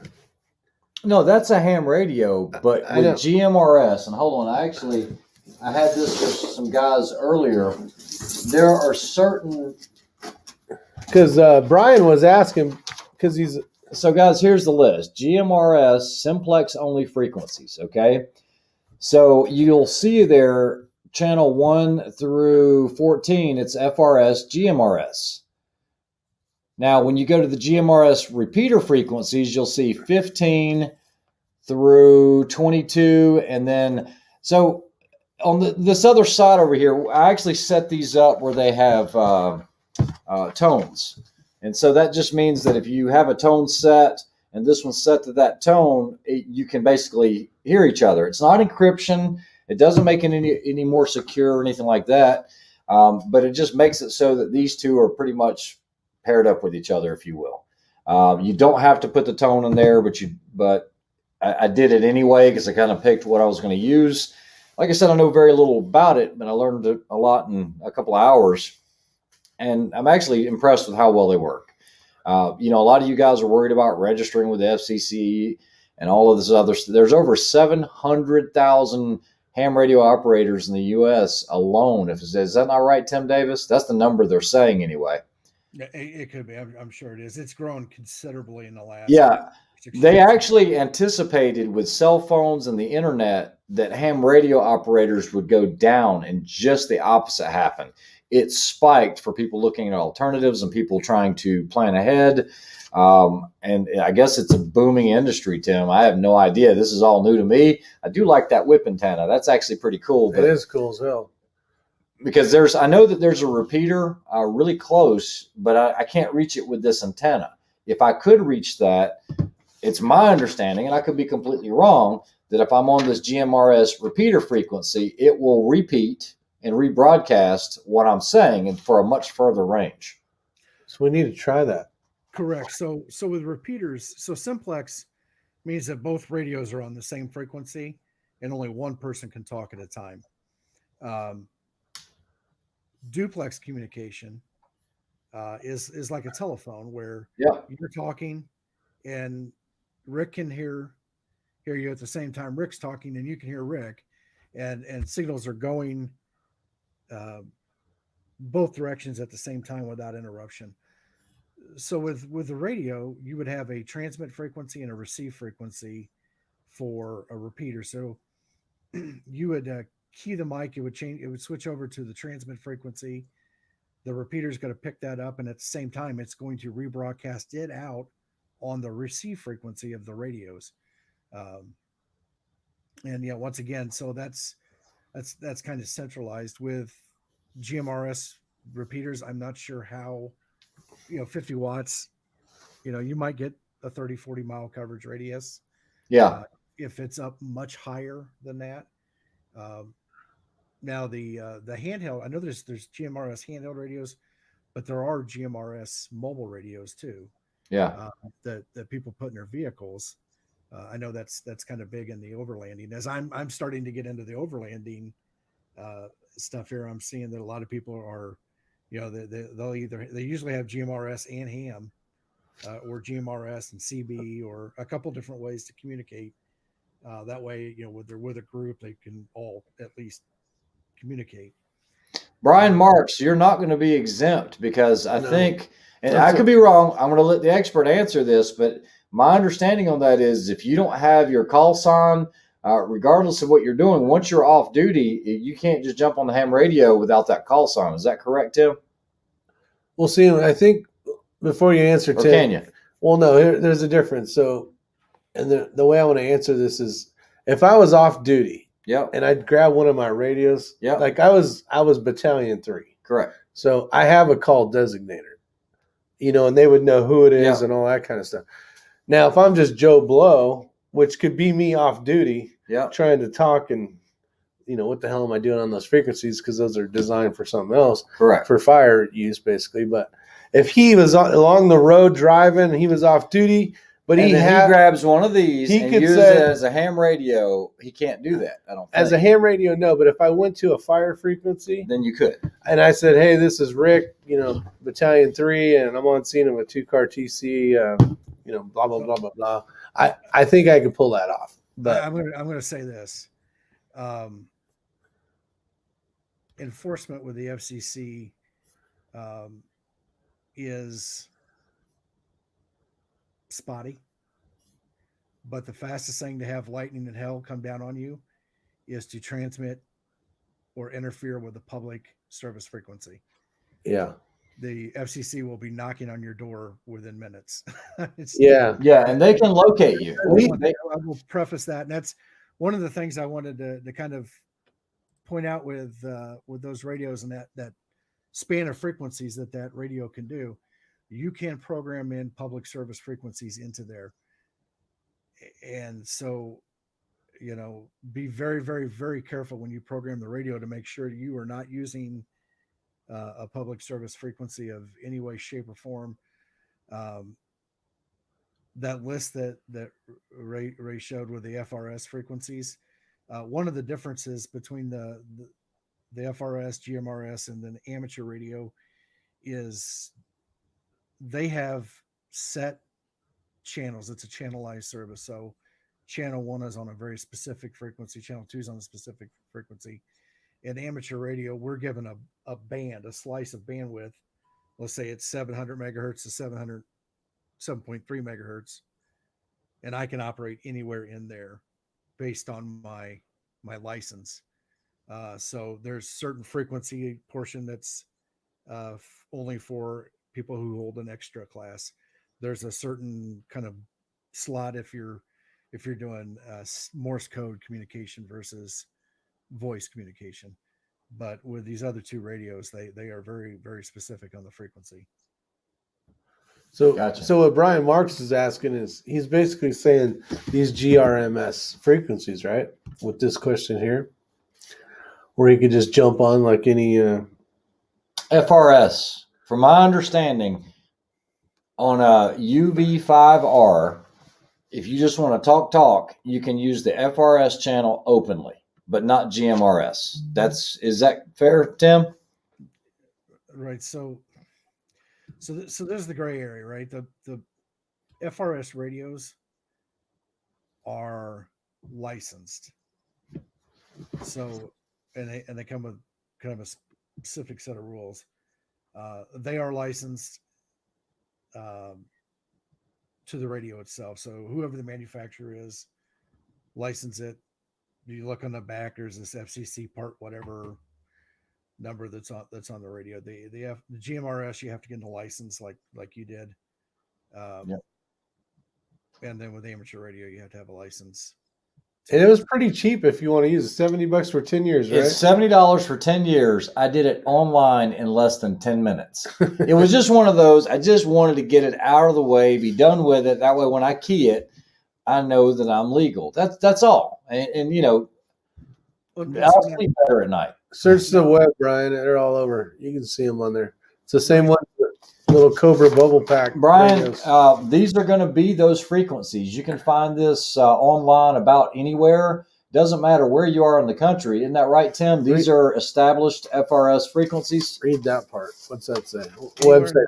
No, that's a ham radio, but I with know. GMRS, and hold on, I had this for some guys earlier. There are certain. Because Brian was asking, because he's. So, guys, here's the list: GMRS, Simplex only frequencies. Okay, so you'll see there, channel 1 through 14, it's FRS, GMRS. Now, when you go to the GMRS repeater frequencies, you'll see 15 through 22, and then so on this other side over here, I actually set these up where they have tones. And so that just means that if you have a tone set and this one's set to that tone, you can basically hear each other. It's not encryption. It doesn't make it any more secure or anything like that. But it just makes it so that these two are pretty much paired up with each other, if you will. You don't have to put the tone in there, but I did it anyway because I kind of picked what I was going to use. Like I said, I know very little about it, but I learned a lot in a couple of hours. And I'm actually impressed with how well they work. A lot of you guys are worried about registering with the FCC and all of this other stuff. There's over 700,000 ham radio operators in the U.S. alone. Is that not right, Tim Davis? That's the number they're saying anyway. It could be. I'm sure it is. It's grown considerably in the last. Yeah. They actually anticipated with cell phones and the internet that ham radio operators would go down, and just the opposite happened. It spiked for people looking at alternatives and people trying to plan ahead. And I guess it's a booming industry, Tim. I have no idea. This is all new to me. I do like that whip antenna. That's actually pretty cool. It is cool as hell. Because I know that there's a repeater really close, but I can't reach it with this antenna. If I could reach that, it's my understanding, and I could be completely wrong, that if I'm on this GMRS repeater frequency, it will repeat and rebroadcast what I'm saying and for a much further range. So we need to try that. Correct. So with repeaters, so simplex means that both radios are on the same frequency and only one person can talk at a time. Duplex communication is like a telephone where you're talking and Rick can hear you at the same time Rick's talking, and you can hear Rick, and signals are going both directions at the same time without interruption. So with the radio, you would have a transmit frequency and a receive frequency for a repeater. So you would key the mic, it would switch over to the transmit frequency. The repeater is going to pick that up, and at the same time, it's going to rebroadcast it out on the receive frequency of the radios. And once again, so that's kind of centralized. With GMRS repeaters, I'm not sure how, 50 watts, you might get a 30, 40 mile coverage radius. Yeah. If it's up much higher than that. Now the handheld, I know there's GMRS handheld radios, but there are GMRS mobile radios too. Yeah. That people put in their vehicles. I know that's kind of big in the overlanding. As I'm starting to get into the overlanding stuff here, I'm seeing that a lot of people are, they usually have GMRS and ham, or GMRS and CB, or a couple different ways to communicate. That way, with a group, they can all at least communicate. Brian Marks, you're not going to be exempt, because I think, and I could be wrong, I'm going to let the expert answer this, but my understanding on that is if you don't have your call sign, regardless of what you're doing, once you're off duty, you can't just jump on the ham radio without that call sign. Is that correct, Tim? Well, see, I think before you answer, Or Tim, can you? Well, no, there's a difference. So, and the way I want to answer this is, if I was off duty, and I'd grab one of my radios, like I was Battalion 3. Correct. So I have a call designator, and they would know who it is and all that kind of stuff. Now, if I'm just Joe Blow, which could be me off duty, trying to talk, and what the hell am I doing on those frequencies? Because those are designed for something else, correct, for fire use, basically. But if he was along the road driving and he was off duty, But and he then he grabs one of these he and could uses say- it as a ham radio. He can't do that, I don't think. as a ham radio, no. But if I went to a fire frequency, then you could. and I said, "Hey, this is Rick, Battalion 3, and I'm on scene of a 2-car TC, blah blah blah blah blah." I think I could pull that off. But I'm gonna say this. Enforcement with the FCC is spotty, but the fastest thing to have lightning and hell come down on you is to transmit or interfere with the public service frequency. yeah, The FCC will be knocking on your door within minutes. yeah, And they can locate you. I will preface that, and that's one of the things I wanted to kind of point out with those radios and that span of frequencies that radio can do. You can program in public service frequencies into there, and so be very, very, very careful when you program the radio to make sure you are not using a public service frequency of any way, shape, or form. That list that Ray showed with the FRS frequencies, one of the differences between the FRS, GMRS, and then amateur radio is they have set channels. It's a channelized service. So channel 1 is on a very specific frequency. Channel 2 is on a specific frequency. In amateur radio, we're given a band, a slice of bandwidth. Let's say it's 700 megahertz to 7.3 megahertz. And I can operate anywhere in there based on my license. So there's certain frequency portion that's only for people who hold an extra class. There's a certain kind of slot if you're doing Morse code communication versus voice communication. But with these other two radios, they are very, very specific on the frequency. So, Gotcha. So what Brian Marks is asking is, he's basically saying these GRMS frequencies, right? With this question here, where he could just jump on like any FRS, from my understanding, on a UV5R, if you just want to talk, you can use the FRS channel openly, but not GMRS. Is that fair, Tim? Right. So there's the gray area, right? The FRS radios are licensed. So, and they come with kind of a specific set of rules. They are licensed to the radio itself. So whoever the manufacturer is, license it. You look on the back, there's this FCC part whatever number that's on the radio. The GMRS, you have to get a license like you did. Yep. And then with amateur radio, you have to have a license. And it was pretty cheap if you want to use it. $70 for 10 years, right? It's $70 for 10 years. I did it online in less than 10 minutes. It was just one of those. I just wanted to get it out of the way, be done with it. That way, when I key it, I know that I'm legal. That's all. And I'll sleep better at night. Search the web, Brian. They're all over. You can see them on there. It's the same one, the little Cobra bubble pack. Brian, radios. these are going to be those frequencies. You can find this online about anywhere. Doesn't matter where you are in the country. Isn't that right, Tim? These are established FRS frequencies. Read that part. What's that say? Anywhere, Website.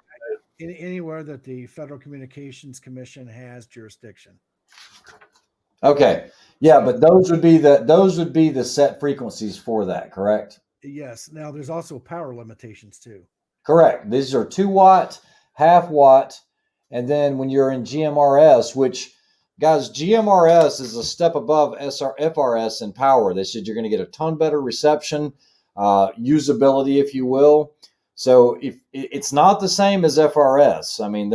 anywhere that the Federal Communications Commission has jurisdiction. Okay. Yeah, but those would be the set frequencies for that, correct? Yes. Now there's also power limitations too. Correct. These are 2 watt, half watt, and then when you're in GMRS, which, guys, GMRS is a step above FRS in power. They said you're going to get a ton better reception, usability, if you will. So if it's not the same as FRS, I mean,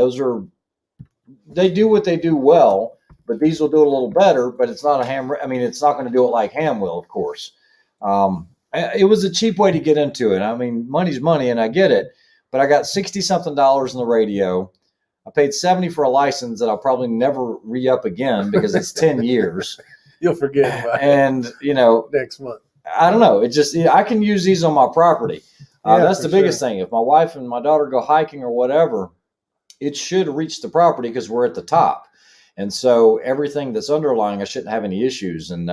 they do what they do well, but these will do it a little better. But it's not it's not going to do it like ham will, of course. It was a cheap way to get into it. I mean, money's money, and I get it. But I got $60-something in the radio. I paid $70 for a license that I'll probably never re-up again because it's 10 years. You'll forget about and, it next month. I don't know. It just, I can use these on my property. That's the biggest thing. If my wife and my daughter go hiking or whatever, it should reach the property because we're at the top. And so everything that's underlying, I shouldn't have any issues. And,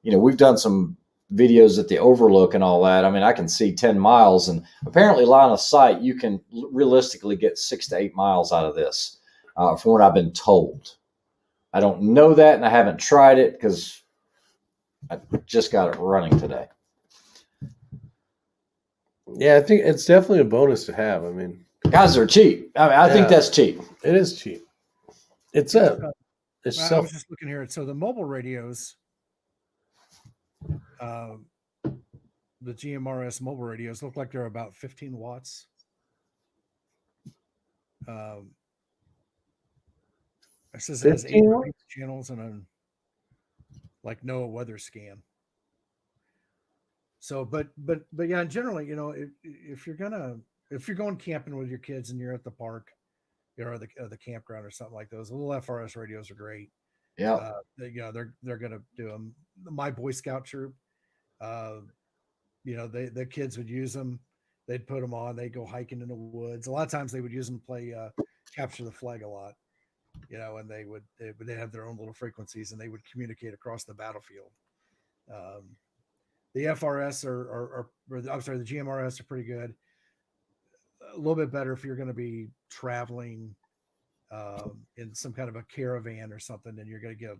we've done some videos at the overlook and all that. I mean, I can see 10 miles, and apparently line of sight, you can realistically get 6 to 8 miles out of this, from what I've been told. I don't know that, and I haven't tried it because I just got it running today. Yeah, I think it's definitely a bonus to have. I mean, guys are cheap. I mean, I think that's cheap. It is cheap. It's I was just looking here. So the mobile radios, the GMRS mobile radios look like they're about 15 watts. It says it has 8 channels and a NOAA weather scan. So, but yeah, generally, if you're going camping with your kids and you're at the park, or the campground or something like those, little FRS radios are great. Yeah. They're going to do them. My Boy Scout troop, the kids would use them. They'd put them on. They'd go hiking in the woods. A lot of times they would use them to play capture the flag a lot, and they'd have their own little frequencies and they would communicate across the battlefield. The FRS the GMRS are pretty good. A little bit better if you're going to be traveling in some kind of a caravan or something, and you're going to get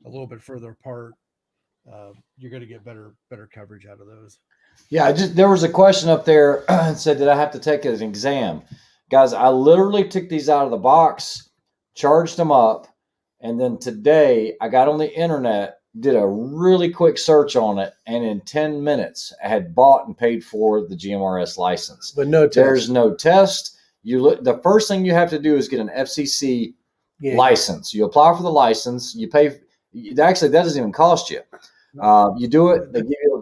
a little bit further apart. You're going to get better coverage out of those. Yeah, there was a question up there and said, did I have to take an exam? Guys, I literally took these out of the box, charged them up, and then today I got on the internet, did a really quick search on it, and in 10 minutes I had bought and paid for the GMRS license. But no test. There's no test. The first thing you have to do is get an FCC license. You apply for the license, you pay. Actually, that doesn't even cost you. You do it,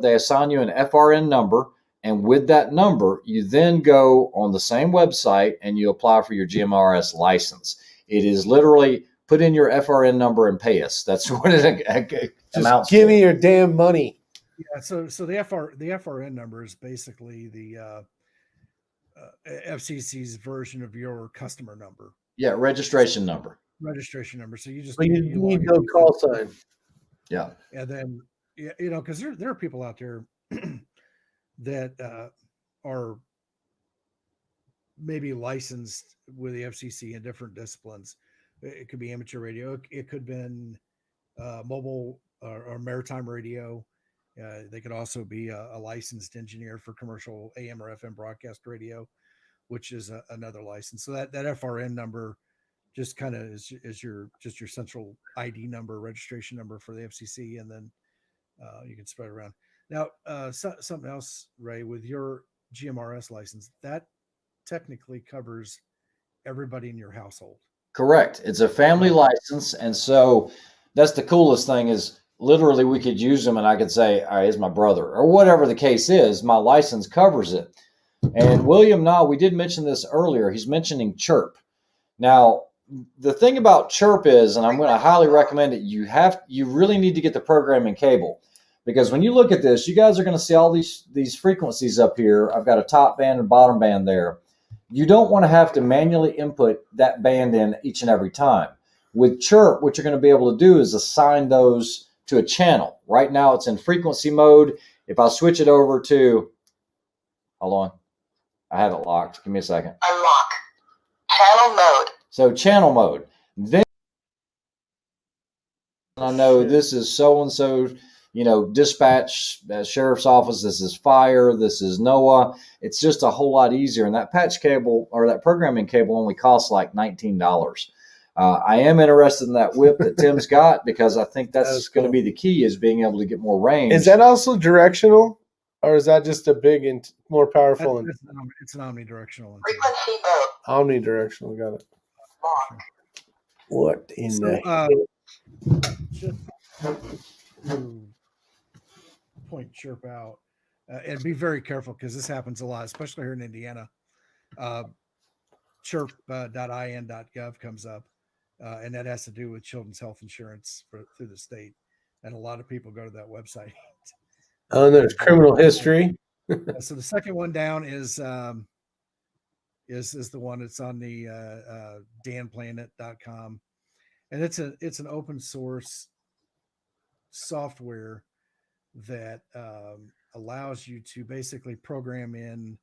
they assign you an FRN number, and with that number, you then go on the same website and you apply for your GMRS license. It is literally put in your FRN number and pay us. That's what it amounts to. Give me your damn money. Yeah, so the FRN number is basically the FCC's version of your customer number. Yeah, registration number. So you just you need no call sign. Yeah, and then because there are people out there that are maybe licensed with the FCC in different disciplines. It could be amateur radio. It could have been mobile or maritime radio. They could also be a licensed engineer for commercial AM or FM broadcast radio, which is another license. So that FRN number just kind of is your central ID number, registration number for the FCC, and then you can spread it around. Now, something else, Ray, with your GMRS license, that technically covers everybody in your household. Correct. It's a family license, and so that's the coolest thing is literally we could use them, and I could say, all right, it's my brother, or whatever the case is. My license covers it. And William, we did mention this earlier. He's mentioning Chirp. Now, the thing about Chirp is, and I'm going to highly recommend it, you really need to get the programming cable, because when you look at this, you guys are going to see all these frequencies up here. I've got a top band and bottom band there. You don't want to have to manually input that band in each and every time. With Chirp, what you're going to be able to do is assign those to a channel. Right now it's in frequency mode. If I switch it over to, hold on, I have it locked. Give me a second. Unlock. Channel mode. So channel mode. Then I know this is so-and-so, dispatch, sheriff's office, this is fire, this is NOAA. It's just a whole lot easier. And that patch cable or that programming cable only costs like $19. I am interested in that whip that Tim's got, because I think that's going to be the key, is being able to get more range. Is that also directional, or is that just a big and more powerful? It's an omnidirectional. Frequency mode. Omnidirectional, got it. Lock. What in the just to point Chirp out, and be very careful, because this happens a lot, especially here in Indiana. Chirp.in.gov comes up, and that has to do with children's health insurance through the state, and a lot of people go to that website. Oh, and there's criminal history. So the second one down is is the one that's on the danplanet.com, and it's an open source software that allows you to basically program in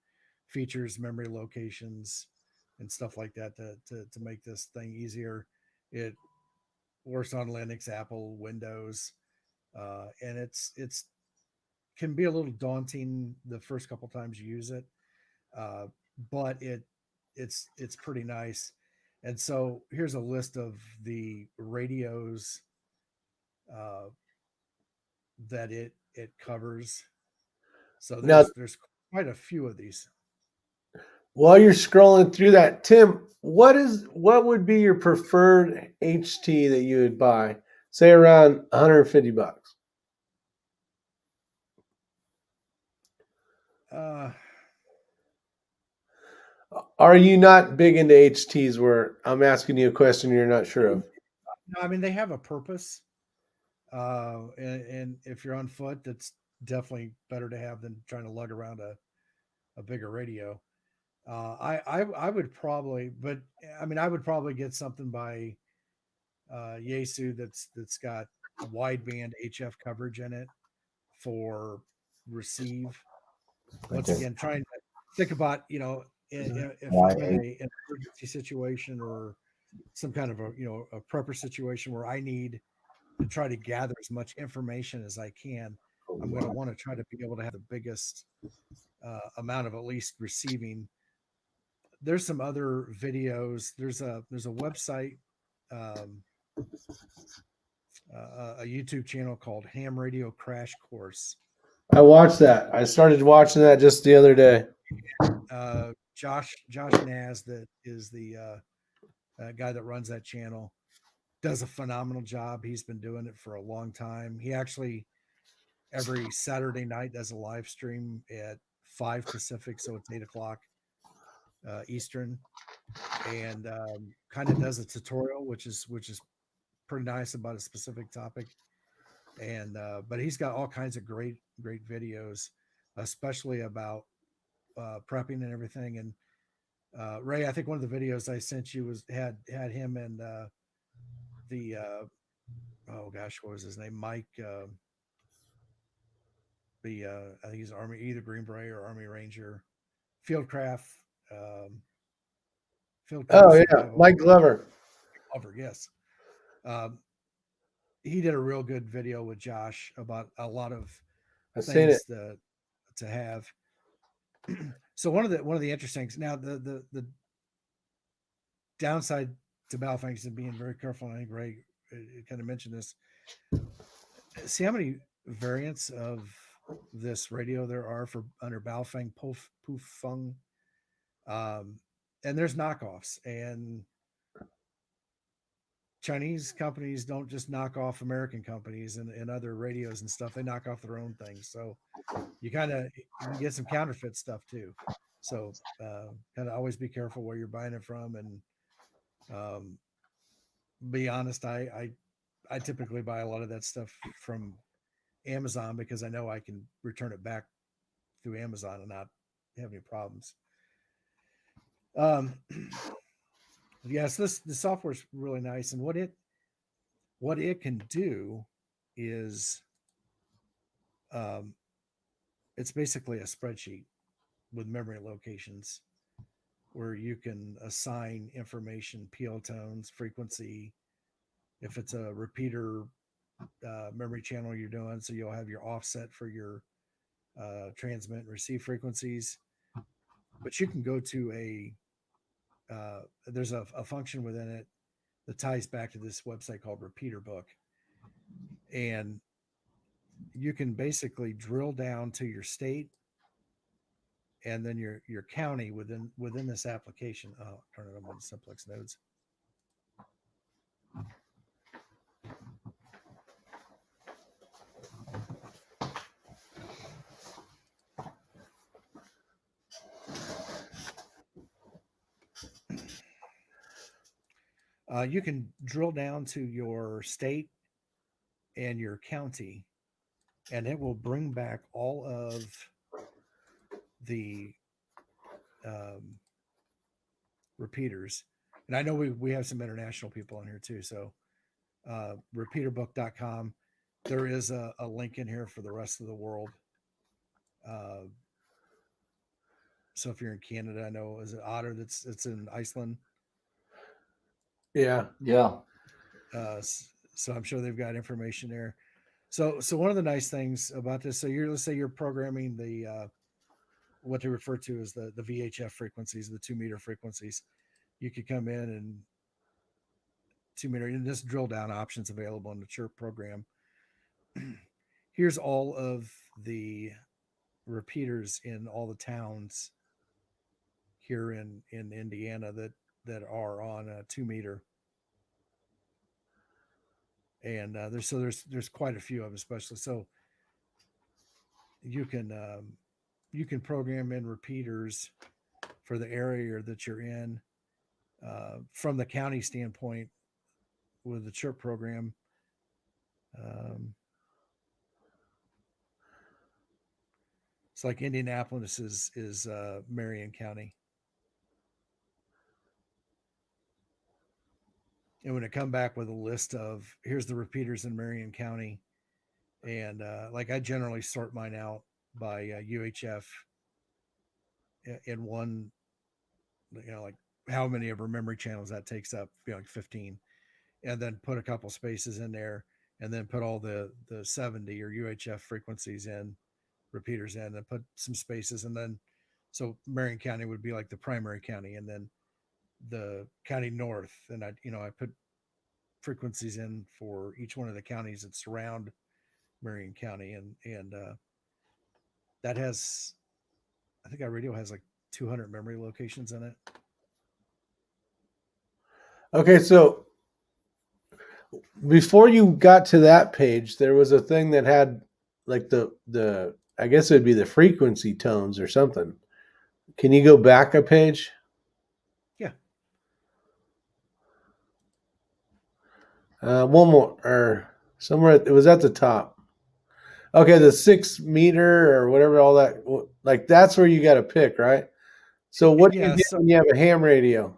features, memory locations, and stuff like that to make this thing easier. It works on Linux, Apple, Windows, and it's can be a little daunting the first couple times you use it, but it's pretty nice. And so here's a list of the radios uh, that it covers. So Now, there's quite a few of these. while you're scrolling through that, Tim, what would be your preferred HT that you would buy? Say around $150. Are you not big into HTs where I'm asking you a question you're not sure of? No, I mean they have a purpose, and if you're on foot, that's definitely better to have than trying to lug around a bigger radio. I would probably, but I mean I would probably get something by Yaesu that's got wideband HF coverage in it for receive. Once again, trying to think about if I'm in an emergency situation or some kind of a prepper situation where I need to try to gather as much information as I can, I'm going to want to try to be able to have the biggest amount of at least receiving. There's some other videos. There's a website, a YouTube channel called Ham Radio Crash Course. I watched that. I started watching that just the other day. Josh Naz, that is the guy that runs that channel, does a phenomenal job. He's been doing it for a long time. He actually every Saturday night does a live stream at 5 Pacific, so it's 8 o'clock Eastern, and kind of does a tutorial, which is pretty nice about a specific topic. And but he's got all kinds of great videos, especially about prepping and everything. And Ray, I think one of the videos I sent you had him and the oh gosh, what was his name? Mike. I think he's Army, either Green Beret or Army Ranger, Fieldcraft. Oh yeah, Mike Glover. Yes. He did a real good video with Josh about a lot of things to have. So one of the interesting things now, the downside to Baofeng is being very careful. And I think Ray kind of mentioned this. See how many variants of this radio there are for under Baofeng, Pufeng, and there's knockoffs, and Chinese companies don't just knock off American companies and other radios and stuff. They knock off their own things. So you can get some counterfeit stuff too. So kind of always be careful where you're buying it from, and be honest. I typically buy a lot of that stuff from Amazon because I know I can return it back through Amazon and not have any problems. Yes, the software is really nice, and what it can do is it's basically a spreadsheet with memory locations where you can assign information, PO tones, frequency, if it's a repeater memory channel you're doing, so you'll have your offset for your transmit and receive frequencies. But you can go to there's a function within it that ties back to this website called Repeater Book, and you can basically drill down to your state and then your county within this application. Oh, turn it on the Simplex nodes. You can drill down to your state and your county, and it will bring back all of the repeaters. And I know we have some international people in here too. So repeaterbook.com. There is a link in here for the rest of the world. So if you're in Canada, I know, is it Otter it's in Iceland? Yeah. Yeah. So I'm sure they've got information there. So one of the nice things about this, so let's say you're programming the what they refer to as the VHF frequencies, the 2 meter frequencies. You could come in and 2 meter and just drill down options available in the chirp program. Here's all of the repeaters in all the towns here in Indiana that are on a 2 meter. And there's quite a few of them, especially. So you can program in repeaters for the area that you're in. From the county standpoint, with the chirp program, it's like Indianapolis is Marion County. And when it come back with a list of here's the repeaters in Marion County, and like I generally sort mine out by UHF in one, like how many of our memory channels that takes up, like 15, and then put a couple spaces in there, and then put all the 70 or UHF frequencies in, repeaters in, and put some spaces, and then so Marion County would be like the primary county, and then the county north, and I put frequencies in for each one of the counties that surround Marion County, and that has, I think our radio has like 200 memory locations in it. Okay, so before you got to that page, there was a thing that had like the I guess it would be the frequency tones or something. Can you go back a page? Yeah. One more, or somewhere. It was at the top. Okay, the 6 meter or whatever, all that. Like that's where you got to pick, right? So what do you get when you have a ham radio?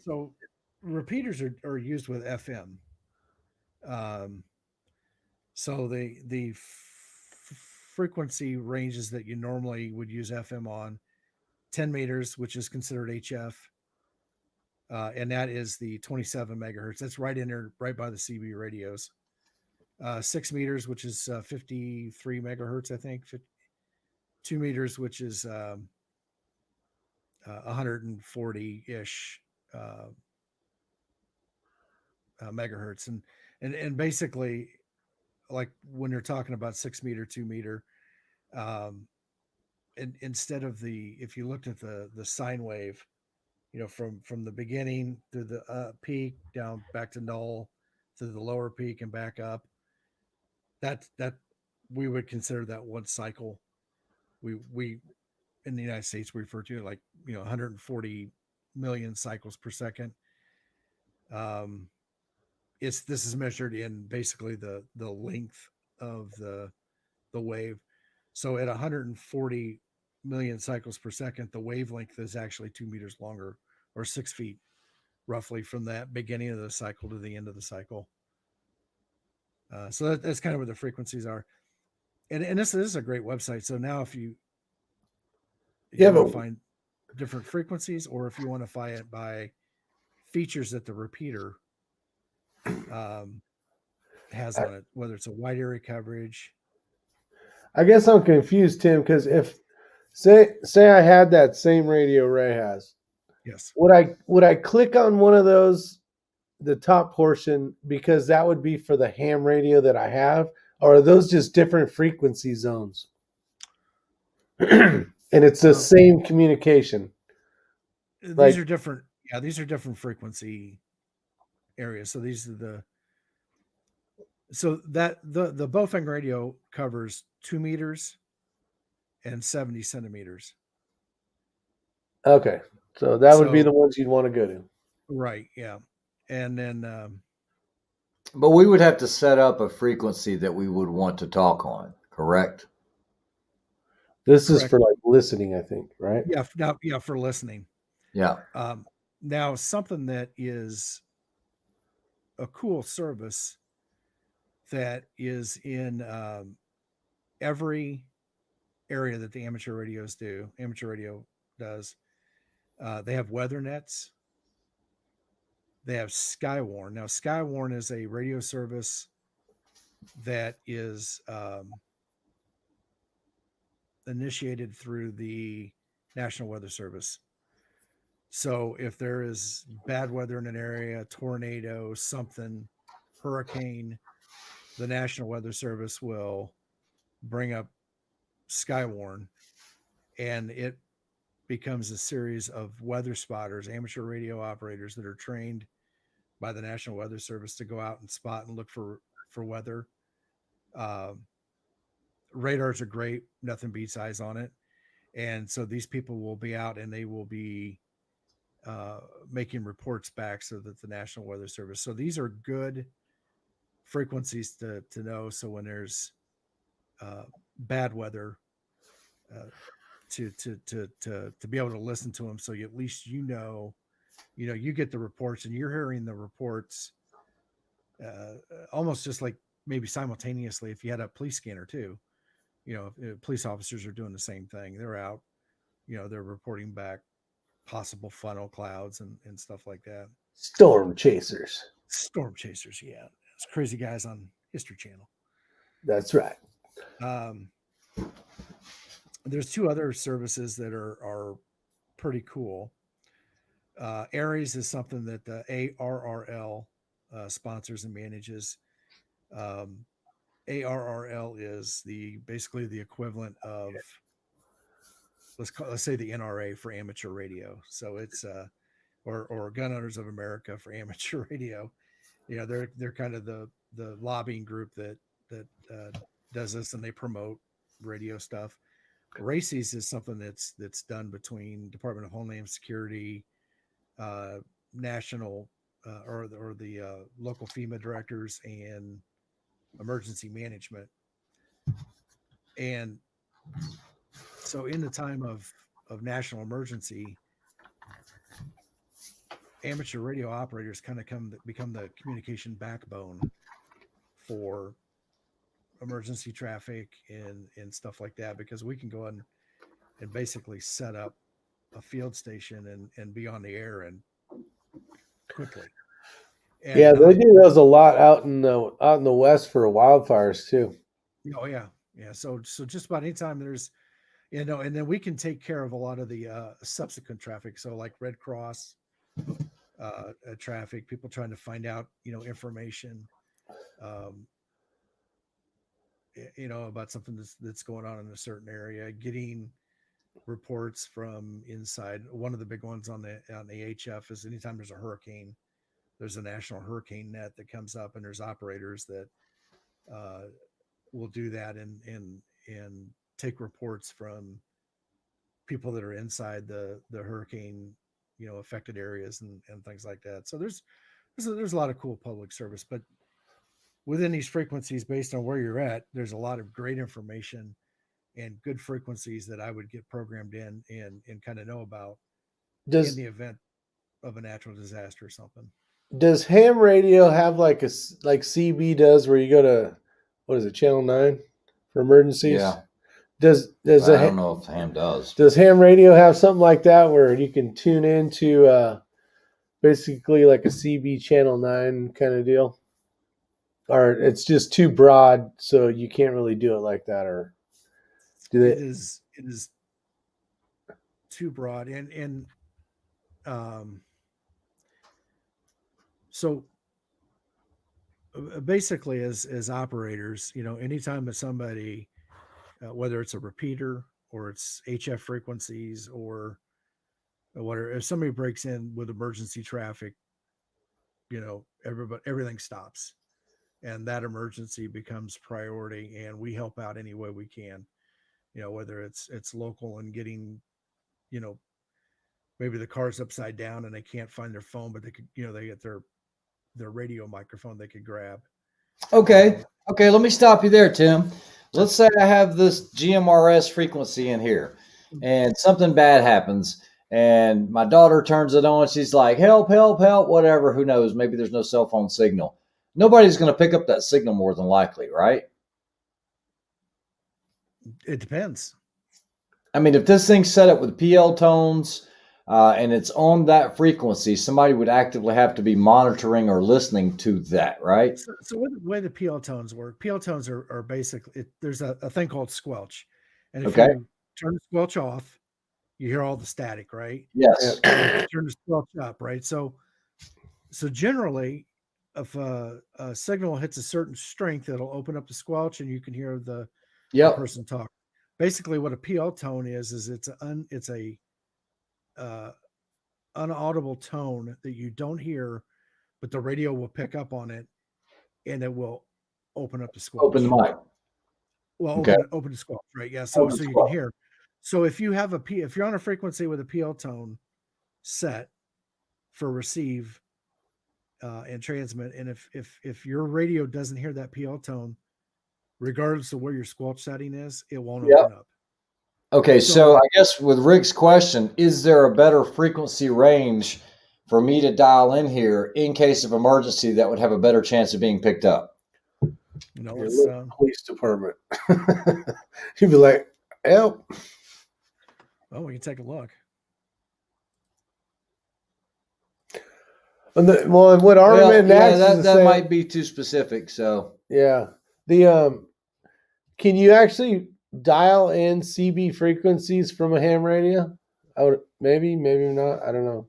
So repeaters are used with FM. So the frequency ranges that you normally would use FM on, 10 meters, which is considered HF, and that is the 27 megahertz. That's right in there, right by the CB radios. 6 meters, which is 53 megahertz, I think. 2 meters, which is 140-ish megahertz, and basically, like when you're talking about 6 meter, 2 meter, and instead of if you looked at the sine wave, from the beginning to the peak down back to null to the lower peak and back up, that we would consider that one cycle. We in the United States we refer to it like 140 million cycles per second. This is measured in basically the length of the wave. So at 140 million cycles per second, the wavelength is actually 2 meters longer, or 6 feet roughly, from that beginning of the cycle to the end of the cycle. So that's kind of where the frequencies are. And this is a great website. So now if you want to find different frequencies, or if you want to find it by features that the repeater has on it, whether it's a wide area coverage. I guess I'm confused, Tim, because if say I had that same radio Ray has, Yes. Would I click on one of those, the top portion, because that would be for the ham radio that I have, or are those just different frequency zones? And it's the same communication. These are different. Yeah, these are different frequency areas. So these are the Bowfang radio covers 2 meters and 70 centimeters. Okay. So that would be the ones you'd want to go to. Right. Yeah. And then, but we would have to set up a frequency that we would want to talk on, correct? This is for like listening, I think, right? Yeah. Yeah. For listening. Yeah. Now, something that is a cool service that is in every area that the amateur radio does. They have weather nets. They have Skywarn. Now, Skywarn is a radio service that is initiated through the National Weather Service. So if there is bad weather in an area, tornado, something, hurricane, the National Weather Service will bring up Skywarn, and it becomes a series of weather spotters, amateur radio operators that are trained by the National Weather Service to go out and spot and look for weather. Radars are great. Nothing beats eyes on it. And so these people will be out and they will be making reports back so that the National Weather Service. So these are good frequencies to know. So when there's bad weather, to be able to listen to them, so at least you get the reports and you're hearing the reports almost just like maybe simultaneously if you had a police scanner too. Police officers are doing the same thing. They're out, they're reporting back possible funnel clouds and stuff like that. Storm chasers. Yeah. It's crazy guys on History Channel. That's right. There's two other services that are pretty cool. Aries is something that the ARRL sponsors and manages. ARRL is basically the equivalent of let's say the NRA for amateur radio. So it's or Gun Owners of America for amateur radio. They're kind of the lobbying group that does this, and they promote radio stuff. RACES is something that's done between Department of Homeland Security, national or the local FEMA directors and emergency management. And so in the time of national emergency, amateur radio operators kind of become the communication backbone for emergency traffic and stuff like that, because we can go in and basically set up a field station and be on the air and quickly. And, yeah, they do those a lot out in the West for wildfires too. Oh yeah. So just about anytime there's, and then we can take care of a lot of the subsequent traffic. So like Red Cross traffic, people trying to find out, information, about something that's going on in a certain area, getting reports from inside. One of the big ones on the HF is anytime there's a hurricane, there's a national hurricane net that comes up, and there's operators that will do that and take reports from people that are inside the hurricane, affected areas and things like that. So there's a lot of cool public service, but within these frequencies, based on where you're at, there's a lot of great information and good frequencies that I would get programmed in and kind of know about in the event of a natural disaster or something. Does ham radio have like CB does, where you go to, what is it, channel 9 for emergencies? Yeah. Does I don't know if ham does. Does ham radio have something like that where you can tune into basically like a CB channel 9 kind of deal? Or it's just too broad, so you can't really do it like that? Or do they? It is too broad, and so basically, as operators, anytime that somebody, whether it's a repeater or it's HF frequencies or whatever, if somebody breaks in with emergency traffic, everything stops. And that emergency becomes priority, and we help out any way we can, whether it's local and getting, maybe the car's upside down and they can't find their phone, but they could, they get their radio microphone they could grab. Okay. Let me stop you there, Tim. Let's say I have this GMRS frequency in here and something bad happens and my daughter turns it on. She's like, help, help, help, whatever. Who knows? Maybe there's no cell phone signal. Nobody's going to pick up that signal more than likely, right? It depends. I mean, if this thing's set up with PL tones and it's on that frequency, somebody would actively have to be monitoring or listening to that, right? So the way the PL tones work, PL tones are basically, there's a thing called squelch. And if Okay. you turn the squelch off, you hear all the static, right? Yes. Turn the squelch up, right? So generally, if a signal hits a certain strength, it'll open up the squelch and you can hear the person talk. Basically, what a PL tone is it's a unaudible tone that you don't hear, but the radio will pick up on it, and it will open up the squelch. Open the mic. Well, okay. open the squelch, right? Yeah. So you can hear. So if you have if you're on a frequency with a PL tone set for receive and transmit, and if your radio doesn't hear that PL tone, regardless of where your squelch setting is, it won't open up. Okay, so I guess with Rick's question, is there a better frequency range for me to dial in here in case of emergency that would have a better chance of being picked up? It's police department. You'd be like, help. Oh, we can take a look. What Armament that might be too specific. So yeah, can you actually dial in CB frequencies from a ham radio? I would maybe not. I don't know.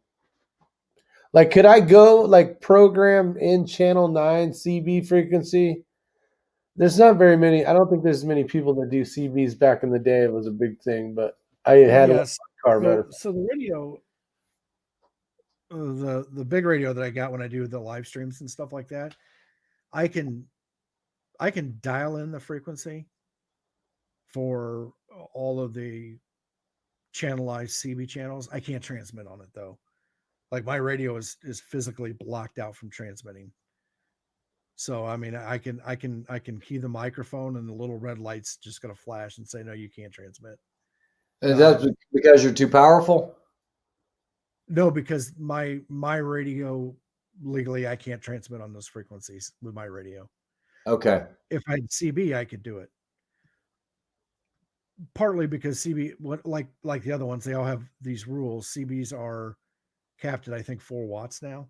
Like, could I go program in channel 9 CB frequency? There's not very many. I don't think there's many people that do CBs back in the day. It was a big thing, but I had a car. So the radio, the big radio that I got when I do the live streams and stuff like that, I can dial in the frequency for all of the channelized CB channels. I can't transmit on it though. Like, my radio is physically blocked out from transmitting. So I mean, I can key the microphone and the little red light's just going to flash and say, no, you can't transmit. Is that because you're too powerful? No, because my radio, legally, I can't transmit on those frequencies with my radio. Okay. If I had CB, I could do it. Partly because CB, like the other ones, they all have these rules. CBs are capped at, I think, 4 watts now.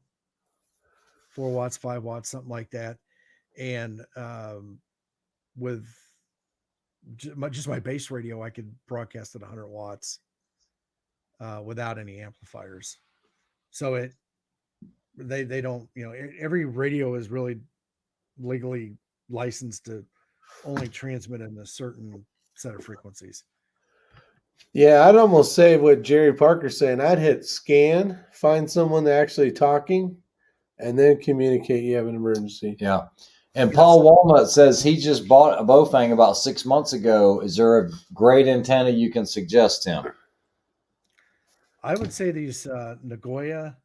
4 watts, 5 watts, something like that. And with just my base radio, I could broadcast at 100 watts without any amplifiers. So they don't, every radio is really legally licensed to only transmit in a certain set of frequencies. Yeah, I'd almost say what Jerry Parker's saying. I'd hit scan, find someone that's actually talking, and then communicate you have an emergency. Yeah. And Paul Walnut says he just bought a Bofang about 6 months ago. Is there a great antenna you can suggest him? I would say these Nagoya.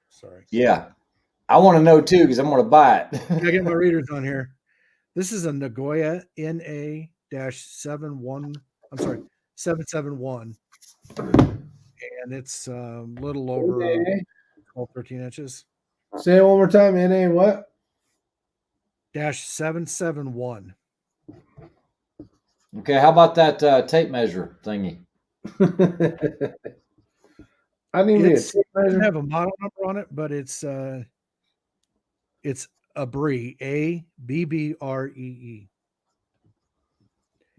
Sorry. Yeah. I want to know too, because I'm going to buy it. I get my readers on here. This is a Nagoya NA-71. I'm sorry, 771. And it's a little over 12, 13 inches. Say it one more time. NA what? -771. Okay, how about that tape measure thingy? I need It doesn't have a model number on it, but it's Abbree, ABBREE.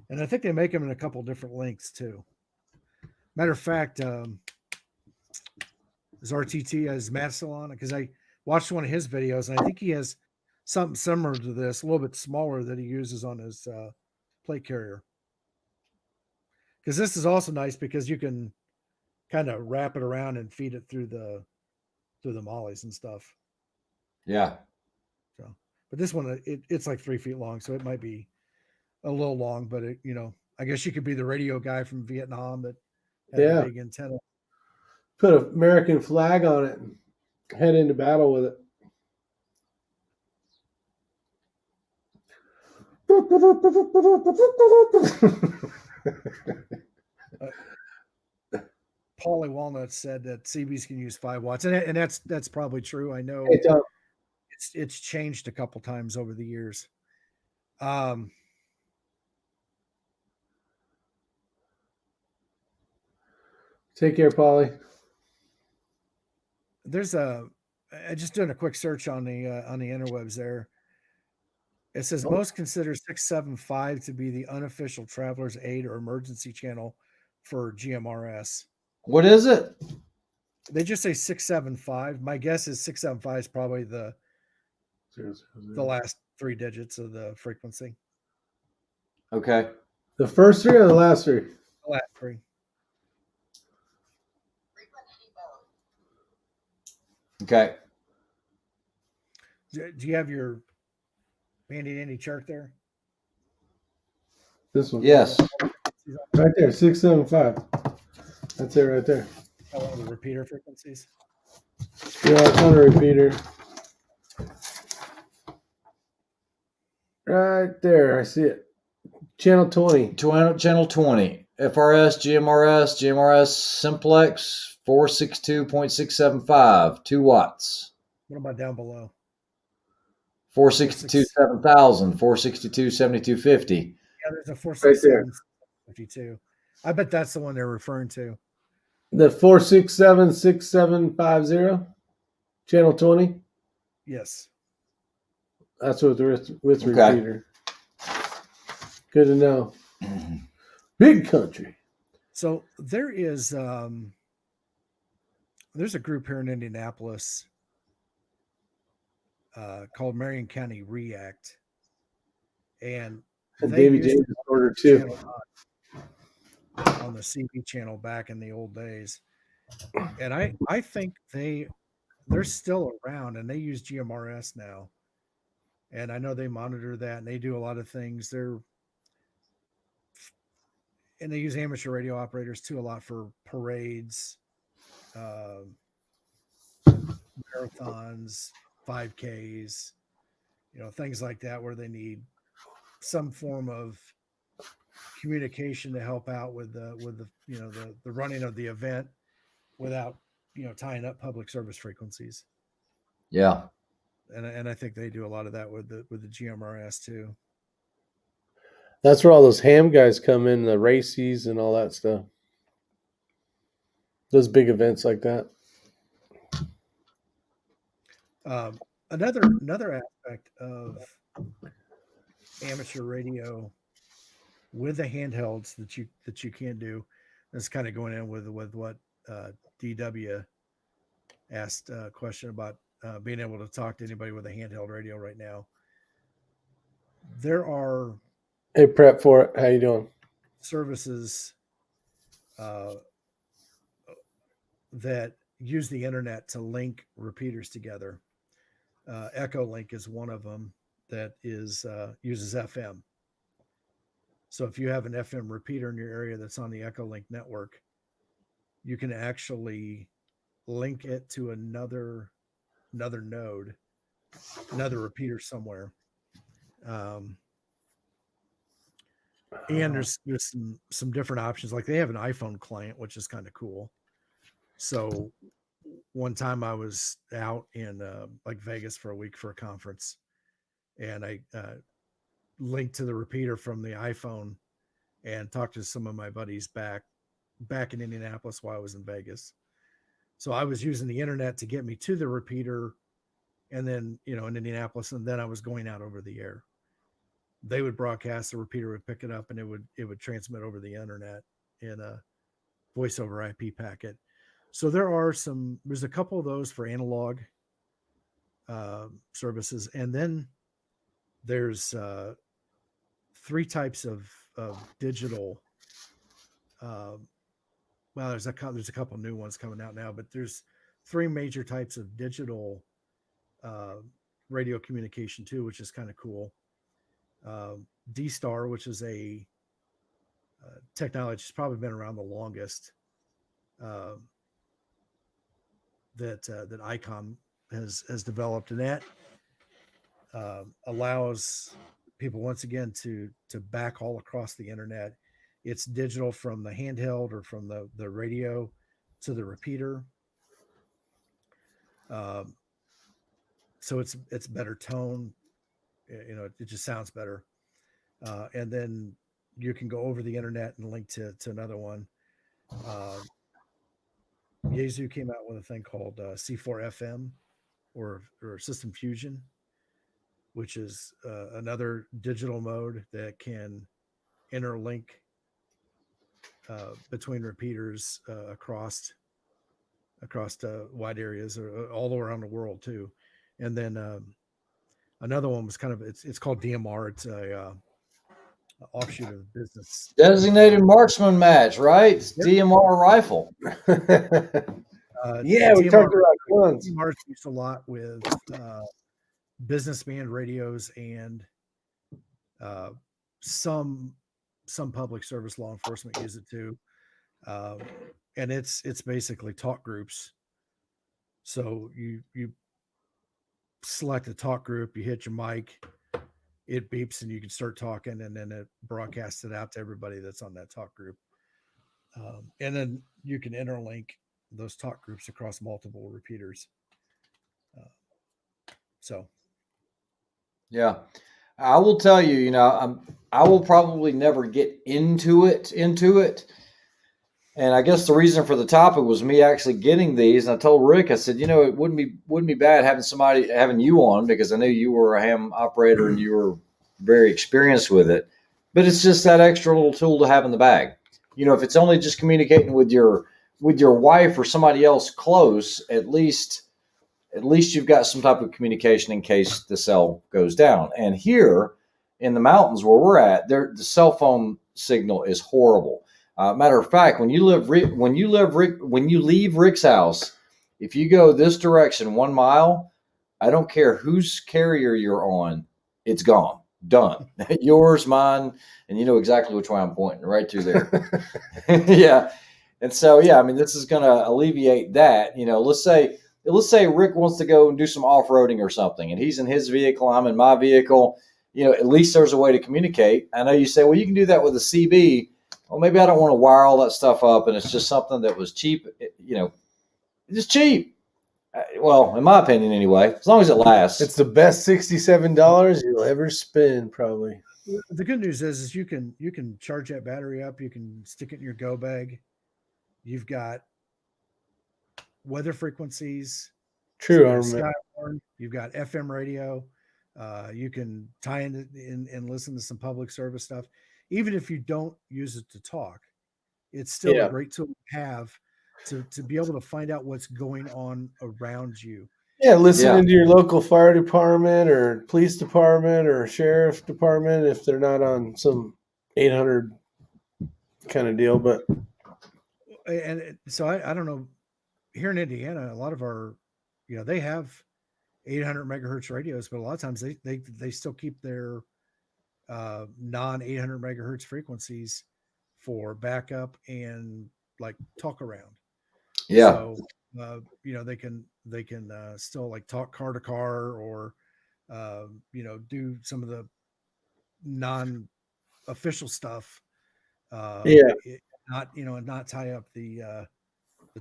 And I think they make them in a couple different lengths too. Matter of fact, is RTT, has Matt still on it? Because I watched one of his videos, and I think he has something similar to this, a little bit smaller, that he uses on his plate carrier. Because this is also nice because you can kind of wrap it around and feed it through the mollies and stuff. Yeah. So, but this one, it's like 3 feet long, so it might be a little long, but I guess you could be the radio guy from Vietnam that had a big antenna. Put an American flag on it and head into battle with it. Paulie Walnut said that CBs can use 5 watts, and that's probably true. I know Hey, Tom. it's changed a couple times over the years. Um, Take care, Polly. there's a I just doing a quick search on the interwebs there. It says most consider 675 to be the unofficial traveler's aid or emergency channel for GMRS. What is it? They just say 675. My guess is 675 is probably the last 3 digits of the frequency. Okay. The first 3 or the last 3? The last 3. Okay. Do you have your handy dandy chart there? This one. Yes. Right there, 675. That's it right there. One of the repeater frequencies. Yeah, it's on a repeater. Right there, I see it. Channel 20. Channel 20. FRS, GMRS, Simplex, 462.675, 2 watts. What about down below? 462 7000, 462 7250. Yeah, there's a 46752. I bet that's the one they're referring to. The 4676750. Channel 20. Yes. That's with Okay. repeater. Good to know. Big country. So there is there's a group here in Indianapolis called Marion County React, and Davy James order too. On the CB channel back in the old days, and I think they're still around, and they use GMRS now, and I know they monitor that, and they do a lot of things. And they use amateur radio operators too a lot for parades, marathons, 5Ks, things like that, where they need some form of communication to help out with the running of the event without tying up public service frequencies. Yeah. And I think they do a lot of that with the GMRS too. That's where all those ham guys come in, the races and all that stuff. Those big events like that. Another aspect of amateur radio with the handhelds that you can't do, is kind of going in with what DW asked a question about being able to talk to anybody with a handheld radio right now. There are Hey, prep for it. How you doing? services that use the internet to link repeaters together. Echolink is one of them that is uses FM. So if you have an FM repeater in your area that's on the Echolink network, you can actually link it to another node, another repeater somewhere. And there's some different options. Like they have an iPhone client, which is kind of cool. So one time I was out in like Vegas for a week for a conference, and I linked to the repeater from the iPhone and talked to some of my buddies back in Indianapolis while I was in Vegas. So I was using the internet to get me to the repeater, and then in Indianapolis, and then I was going out over the air. They would broadcast, the repeater would pick it up, and it would transmit over the internet in a voice over IP packet. So there's a couple of those for analog services. And then there's 3 types of digital. There's a couple new ones coming out now, but there's 3 major types of digital radio communication too, which is kind of cool. D-Star, which is a technology that's probably been around the longest, that ICOM has developed, and that allows people once again to backhaul across the internet. It's digital from the handheld or from the radio to the repeater. So it's better tone. It just sounds better. And then you can go over the internet and link to another one. Yaesu came out with a thing called C4FM or System Fusion, which is another digital mode that can interlink between repeaters across wide areas or all around the world too. And then another one was it's called DMR. It's a offshoot of business. Designated marksman match, right? It's DMR rifle. Yeah, we talked about guns. DMR is used a lot with business band radios and some public service law enforcement use it too. And it's basically talk groups. So you select a talk group, you hit your mic, it beeps, and you can start talking, and then it broadcasts it out to everybody that's on that talk group. And then you can interlink those talk groups across multiple repeaters. Yeah, I will tell you, I will probably never get into it. And I guess the reason for the topic was me actually getting these. And I told Rick, I said, it wouldn't be bad having you on, because I knew you were a ham operator and you were very experienced with it. But it's just that extra little tool to have in the bag. If it's only just communicating with your wife or somebody else close, at least you've got some type of communication in case the cell goes down. And here in the mountains where we're at, the cell phone signal is horrible. Matter of fact, when you leave Rick's house, if you go this direction 1 mile, I don't care whose carrier you're on, it's gone, done. Yours, mine, and you know exactly which way I'm pointing, right through there. Yeah, and so this is going to alleviate that. Let's say Rick wants to go and do some off-roading or something, and he's in his vehicle, I'm in my vehicle. At least there's a way to communicate. I know you say, well, you can do that with a CB. Well, maybe I don't want to wire all that stuff up, and it's just something that was cheap. It's just cheap. Well, in my opinion, anyway, as long as it lasts. It's the best $67 you'll ever spend, probably. The good news is you can charge that battery up. You can stick it in your go bag. You've got weather frequencies. True. Skywarn. You've got FM radio. You can tie in and listen to some public service stuff. Even if you don't use it to talk, it's still a great tool to have to be able to find out what's going on around you. Yeah, listening to your local fire department or police department or sheriff department if they're not on some 800 kind of deal. But so I don't know. Here in Indiana, a lot of our, they have 800 megahertz radios, but a lot of times they still keep their non 800 megahertz frequencies for backup and like talk around. Yeah. So, they can still like talk car to car or, do some of the non-official stuff. Not tie up the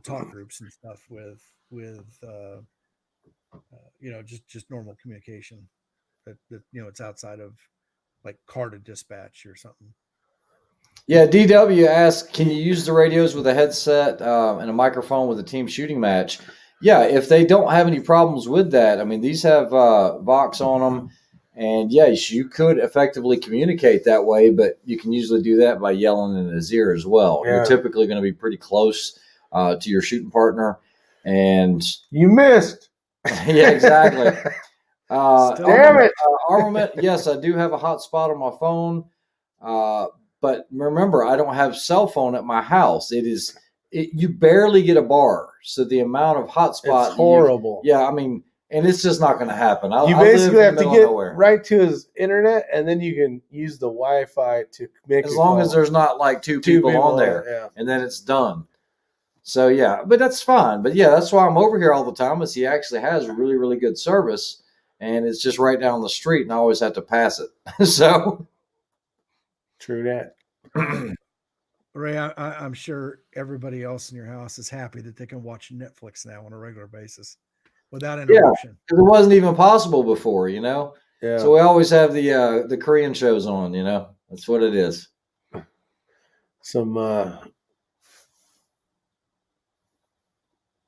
talk groups and stuff with just normal communication that it's outside of like car to dispatch or something. Yeah, DW asked, can you use the radios with a headset and a microphone with a team shooting match? Yeah, if they don't have any problems with that, these have Vox on them, and yes, you could effectively communicate that way, but you can usually do that by yelling in his ear as well. Yeah. You're typically going to be pretty close to your shooting partner, and you missed. Yeah, exactly. Damn it. Armament, yes, I do have a hotspot on my phone. But remember, I don't have cell phone at my house. You barely get a bar. So the amount of hotspot. It's horrible. And it's just not going to happen. You basically have to get right to his internet, and then you can use the Wi-Fi to make as long as there's not like two people on there, and then it's done. So, yeah, but that's fine. But, yeah, that's why I'm over here all the time, is he actually has really, really good service. and it's just right down the street, and I always have to pass it. So True that. Ray, I'm sure everybody else in your house is happy that they can watch Netflix now on a regular basis without interruption. because it wasn't even possible before, you know. Yeah. So we always have the Korean shows on, you know. That's what it is. Some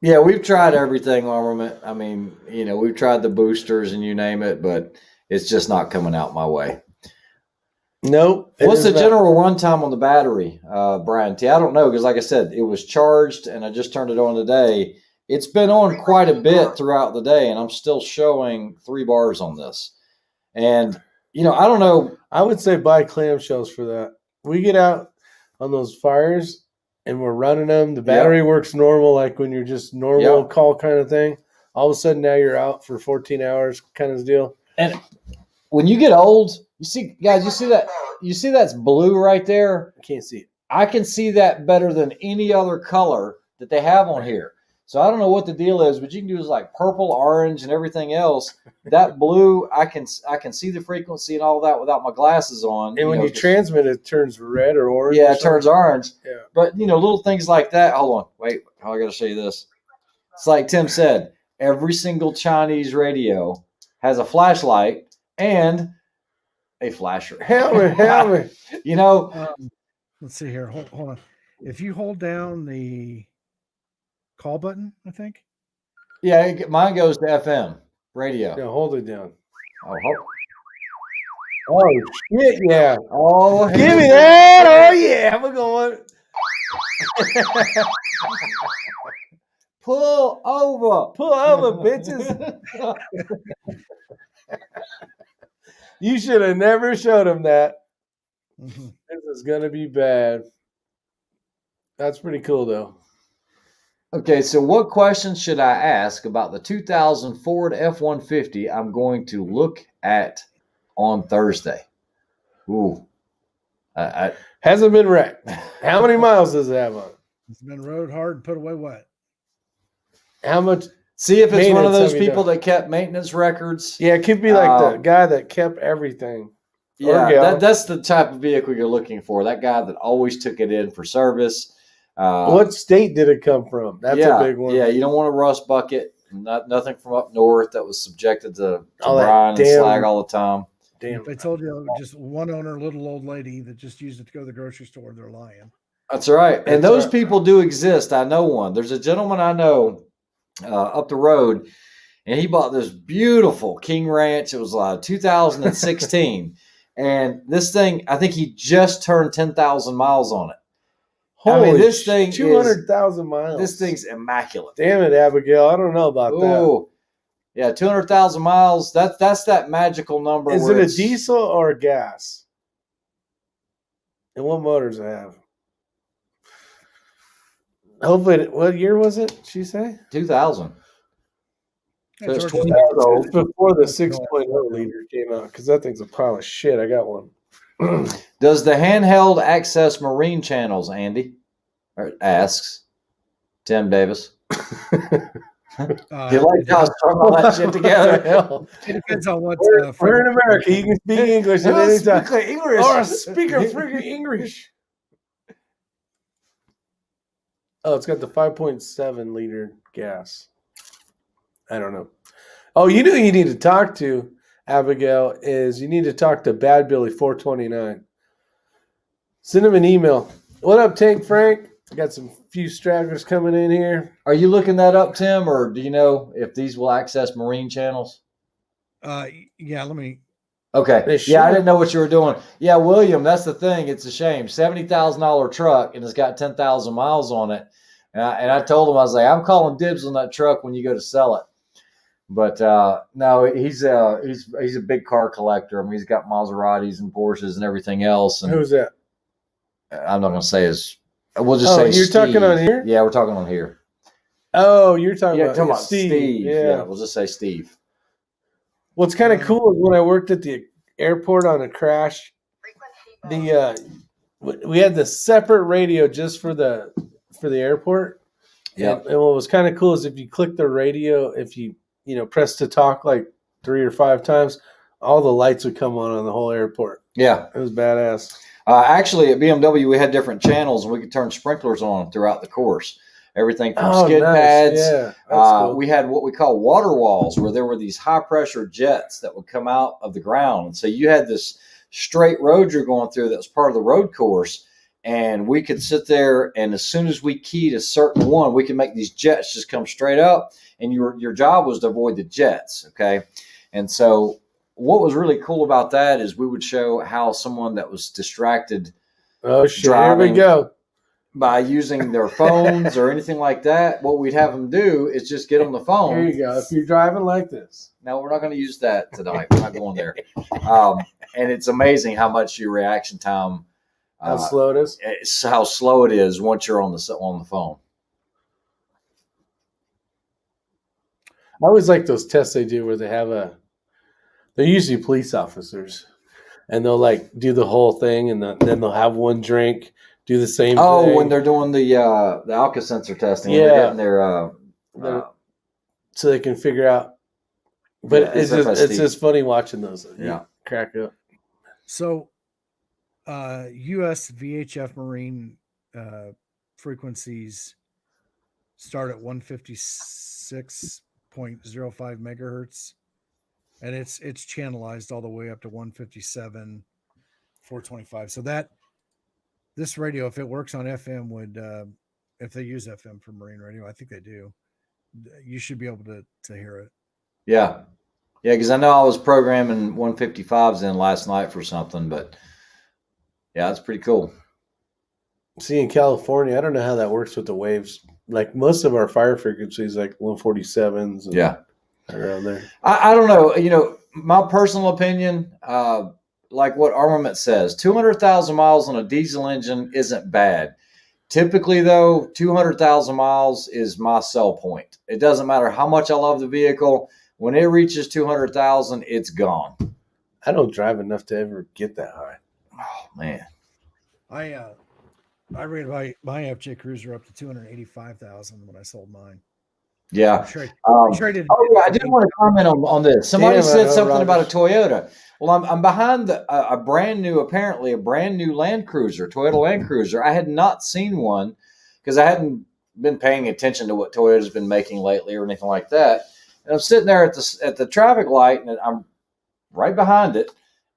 Yeah, we've tried everything armament. I mean, you know, we've tried the boosters and you name it, but it's just not coming out my way. nope. What's the general runtime on the battery, Brian T? I don't know, because like I said, it was charged and I just turned it on today. It's been on quite a bit throughout the day, and I'm still showing 3 bars on this. And, you know, I don't know. I would say buy clamshells for that. We get out on those fires and we're running them. The battery works normal, like when you're just normal call kind of thing. All of a sudden now you're out for 14 hours kind of deal. And when you get old, you see, guys, you see that? You see that's blue right there? I can't see it. I can see that better than any other color that they have on here. So I don't know what the deal is, but you can do is like purple, orange, and everything else. That blue, I can see the frequency and all that without my glasses on. And when you transmit, it turns red or orange. Yeah, it turns orange. Yeah. But, you know, little things like that. Hold on. Wait, I got to show you this. It's like Tim said, every single Chinese radio has a flashlight and a flasher. Helmet. You know. Let's see here. Hold on. If you hold down the call button, I think. Yeah, mine goes to FM radio. Yeah, hold it down. Oh, Oh, shit, yeah. oh, Give me that. Oh, yeah. We're going. Pull over. Pull over, bitches. You should have never showed him that. Mm-hmm. This is going to be bad. That's pretty cool, though. Okay, so what questions should I ask about the 2000 Ford F-150 I'm going to look at on Thursday? Ooh. Hasn't been wrecked. How many miles does it have on it? It's been rode hard and put away wet. How much? See if it's one of Maintenance those have you people done? that kept maintenance records. Yeah, it could be like the guy that kept everything. Yeah, that's the type of vehicle you're looking for. That guy that always took it in for service. What state did it come from? That's a big one. Yeah, you don't want a rust bucket. Nothing from up north that was subjected to All that brine and damn- slag all the time. Damn. If I told you just one owner, little old lady that just used it to go to the grocery store, they're lying. That's right. And That's those right. people do exist. I know one. There's a gentleman I know up the road, and he bought this beautiful King Ranch. It was 2016. And this thing, I think he just turned 10,000 miles on it. Holy this thing 200,000 miles. This thing's immaculate. Damn it, Abigail. I don't know about that. Oh, yeah, 200,000 miles. That's that magical number. Is where it a it's- diesel or a gas? And what motors it have? Hopefully, what year was it? She say 2000. So it's George 20 is- years old. it's before the 6.0 liter came out because that thing's a pile of shit. I got one. Does the handheld access marine channels, Andy? Or asks Tim Davis. He likes how I strung all that shit together. Hell, It depends on what. we're in America. You can speak English at any time. English. Or a speaker freaking English. Oh, it's got the 5.7 liter gas. I don't know. Oh, you know who you need to talk to, Abigail, is you need to talk to Bad Billy 429. Send him an email. What up, Tank Frank? I got some few stragglers coming in here. Are you looking that up, Tim, or do you know if these will access marine channels? Yeah, let me. Okay. They Yeah, I should. didn't know what you were doing. Yeah, William, that's the thing. It's a shame. $70,000 truck, and it's got 10,000 miles on it. And I told him, I was like, I'm calling dibs on that truck when you go to sell it. But no, he's a big car collector. I mean, he's got Maseratis and Porsches and everything else. And Who's that? I'm not going to say his. We'll just Oh, say you're Steve. talking on here? Yeah, we're talking on here. Oh, you're talking Yeah, about, talking about Steve. Yeah, we'll just say Steve. What's kind of cool is when I worked at the airport on a crash, we had the separate radio just for the airport. Yeah. And what was kind of cool is if you click the radio, if you press to talk like 3 or 5 times, all the lights would come on the whole airport. Yeah. It was badass. Actually, at BMW, we had different channels, and we could turn sprinklers on throughout the course. Everything from skid pads. Yeah, that's cool. We had what we call water walls, where there were these high-pressure jets that would come out of the ground. And so you had this straight road you're going through that was part of the road course, and we could sit there, and as soon as we keyed a certain one, we could make these jets just come straight up, and your job was to avoid the jets, okay? And so what was really cool about that is we would show how someone that was distracted Oh, shit. Here we go. by using their phones or anything like that, what we'd have them do is just get on the phone. Here you go. If you're driving like this. No, we're not going to use that tonight. We're not going there. And it's amazing how much your reaction time, How slow it is. it's how slow it is once you're on the phone. I always like those tests they do where they're usually police officers, and they'll like do the whole thing, and then they'll have one drink, do the same thing. Oh, when they're doing the Alka sensor testing, Yeah. they're getting their so they can figure out. But Yeah, it's SFST. just funny watching those. You Yeah. crack up. So, U.S. VHF Marine frequencies start at 156.05 megahertz, and it's channelized all the way up to 157, 425. So this radio, if it works on FM, would if they use FM for marine radio, I think they do. You should be able to hear it. Yeah, because I know I was programming 155s in last night for something, but yeah, that's pretty cool. See, in California, I don't know how that works with the waves. Like most of our fire frequencies, like 147s. And Yeah. around there. I don't know. My personal opinion, like what Armament says, 200,000 miles on a diesel engine isn't bad. Typically, though, 200,000 miles is my sell point. It doesn't matter how much I love the vehicle. When it reaches 200,000, it's gone. I don't drive enough to ever get that high. Oh, man. I rated my FJ Cruiser up to 285,000 when I sold mine. Yeah. Traded. I did want to comment on this. Somebody Damn, I said know, something Roger. about a Toyota. Well, I'm behind a brand new Land Cruiser, Toyota Land Cruiser. I had not seen one because I hadn't been paying attention to what Toyota's been making lately or anything like that. And I'm sitting there at the traffic light, and I'm right behind it,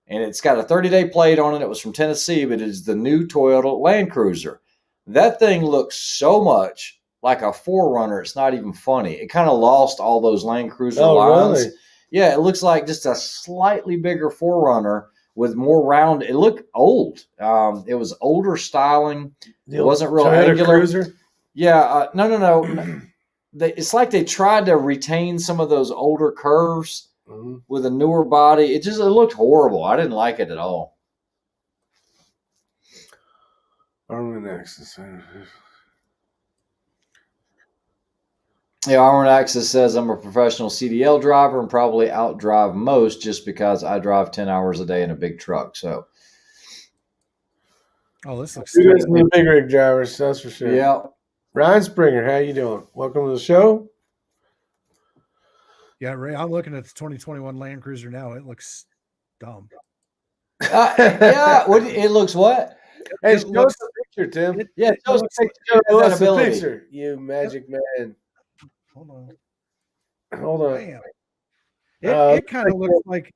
and it's got a 30-day plate on it. It was from Tennessee, but it's the new Toyota Land Cruiser. That thing looks so much like a 4Runner. It's not even funny. It kind of lost all those Land Cruiser lines. Really? Yeah, it looks like just a slightly bigger 4Runner with more round. It looked old. It was older styling. It wasn't real Toyota angular. Cruiser? Yeah, no. It's like they tried to retain some of those older curves with a newer body. It looked horrible. I didn't like it at all. Armament Access. Yeah, Armored Access says I'm a professional CDL driver and probably outdrive most just because I drive 10 hours a day in a big truck. So, Oh, this looks Who doesn't stupid. need big rig drivers? That's for sure. yeah. Ryan Springer, how you doing? Welcome to the show. Yeah, Ray, I'm looking at the 2021 Land Cruiser now. It looks dumb. It looks what? Hey, It show looks- us the picture, Tim. Yeah, It show us looks a like- picture Show of that us the ability. picture, you magic man. Hold on. Hold on. Damn. Uh, It kind of looks like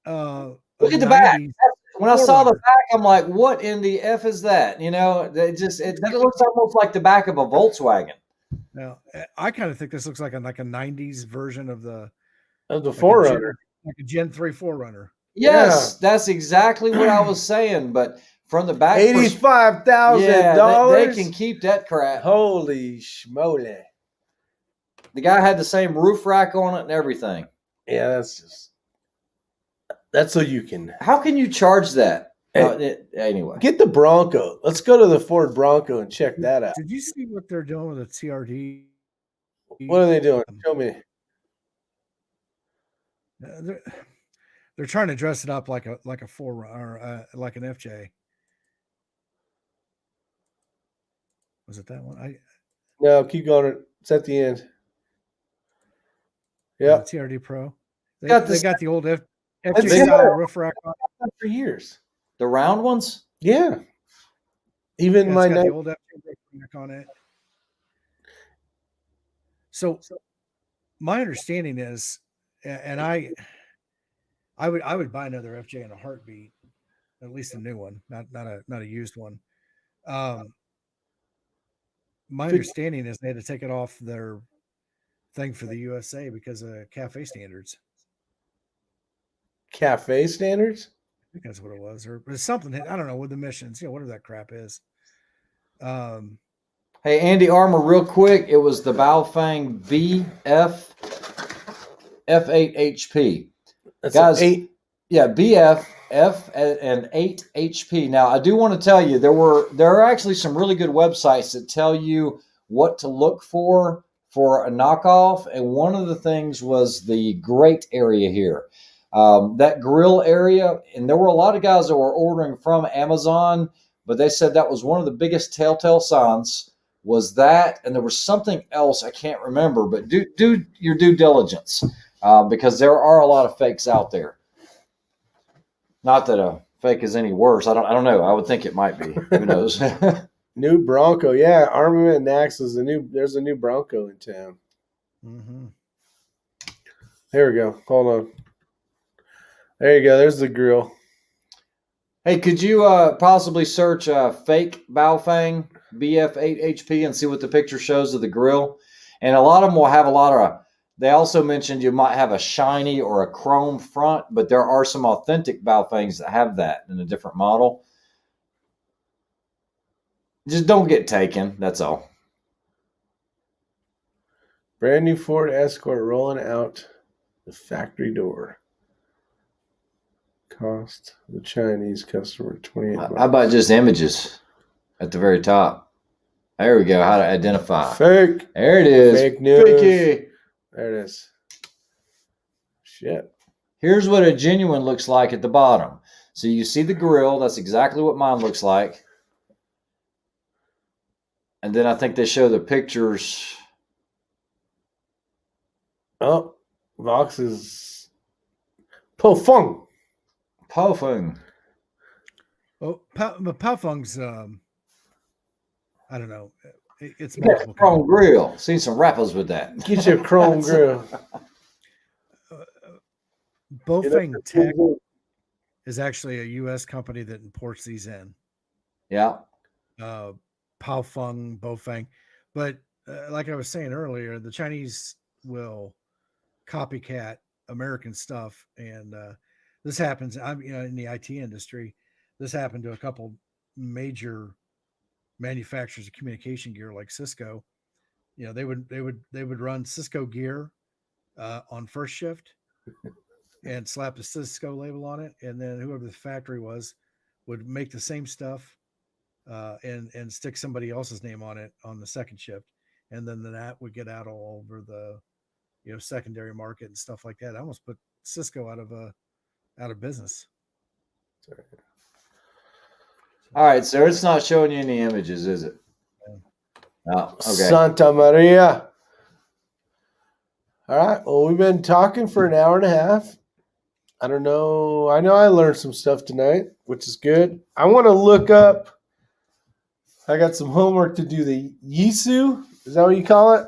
Look a at the back. 90s When I saw the 4Runner. back, I'm like, what in the F is that? It looks almost like the back of a Volkswagen. Now, I kind of think this looks like a 90s version of the Of the like a Forerunner. like a Gen 3 4Runner. Yes, that's exactly what I was saying. But from the back, $85,000. they can keep that crap. Holy schmoly. The guy had the same roof rack on it and everything. Yeah, that's so you can How can you charge that? Hey. Anyway, get the Bronco. Let's go to the Ford Bronco and check that out. Did you see what they're doing with the TRD? What are they doing? Show me. They're trying to dress it up like a 4Runner, like an FJ. Was it that one? No, keep going. It's at the end. Yeah, Yeah. TRD Pro. They got the old That's FJ it. style roof rack on. For years. The round ones? Yeah. Even Yeah, my it's got night. the old FJ roof rack on it. So my understanding is, and I would buy another FJ in a heartbeat, at least a new one, not a used one. My understanding is they had to take it off their thing for the USA because of cafe standards. Cafe standards? I think that's what it was, or it's something. I don't know with emissions, whatever that crap is. Hey, Andy Armour, real quick. It was the Baofeng BF F8HP. That's Guys, 8. Yeah, BF F and 8 HP. Now, I do want to tell you there are actually some really good websites that tell you what to look for a knockoff, and one of the things was the grate area here. That grill area, and there were a lot of guys that were ordering from Amazon, but they said that was one of the biggest telltale signs was that, and there was something else I can't remember, but do your due diligence because there are a lot of fakes out there. Not that a fake is any worse. I don't know. I would think it might be. Who knows? New Bronco. Yeah, Armament and Axe is there's a new Bronco in town. Mm-hmm. There we go. Hold on. There you go. There's the grill. Hey, could you possibly search fake Baofeng BF8HP and see what the picture shows of the grill? And a lot of them will have a lot of. They also mentioned you might have a shiny or a chrome front, but there are some authentic Baofengs that have that in a different model. Just don't get taken. That's all. Brand new Ford Escort rolling out the factory door. Cost the Chinese customer $28. How about just images at the very top? There we go. How to identify. Fake. There it is. Fake news. Fakey. There it is. Shit. Here's what a genuine looks like at the bottom. So you see the grill. That's exactly what mine looks like. And then I think they show the pictures. Oh, Vox is Po-Fung. Po-Fung. Oh, Palfung's. I don't know. It's Yeah, multiple chrome companies. grill. Seen some rappers with that. Get your chrome grill. Baofeng Tech is actually a U.S. company that imports these in. Yeah. Palfung, Baofeng, but like I was saying earlier, the Chinese will copycat American stuff, and this happens. I'm in the IT industry. This happened to a couple major manufacturers of communication gear like Cisco. They would run Cisco gear on first shift and slap the Cisco label on it, and then whoever the factory was would make the same stuff and stick somebody else's name on it on the second shift, and then that would get out all over the secondary market and stuff like that. I almost put Cisco out of business. All right, so it's not showing you any images, is it? Oh, okay. Santa Maria. All right. Well, we've been talking for an hour and a half. I don't know. I know I learned some stuff tonight, which is good. I want to look up. I got some homework to do. The Yisu. Is that what you call it?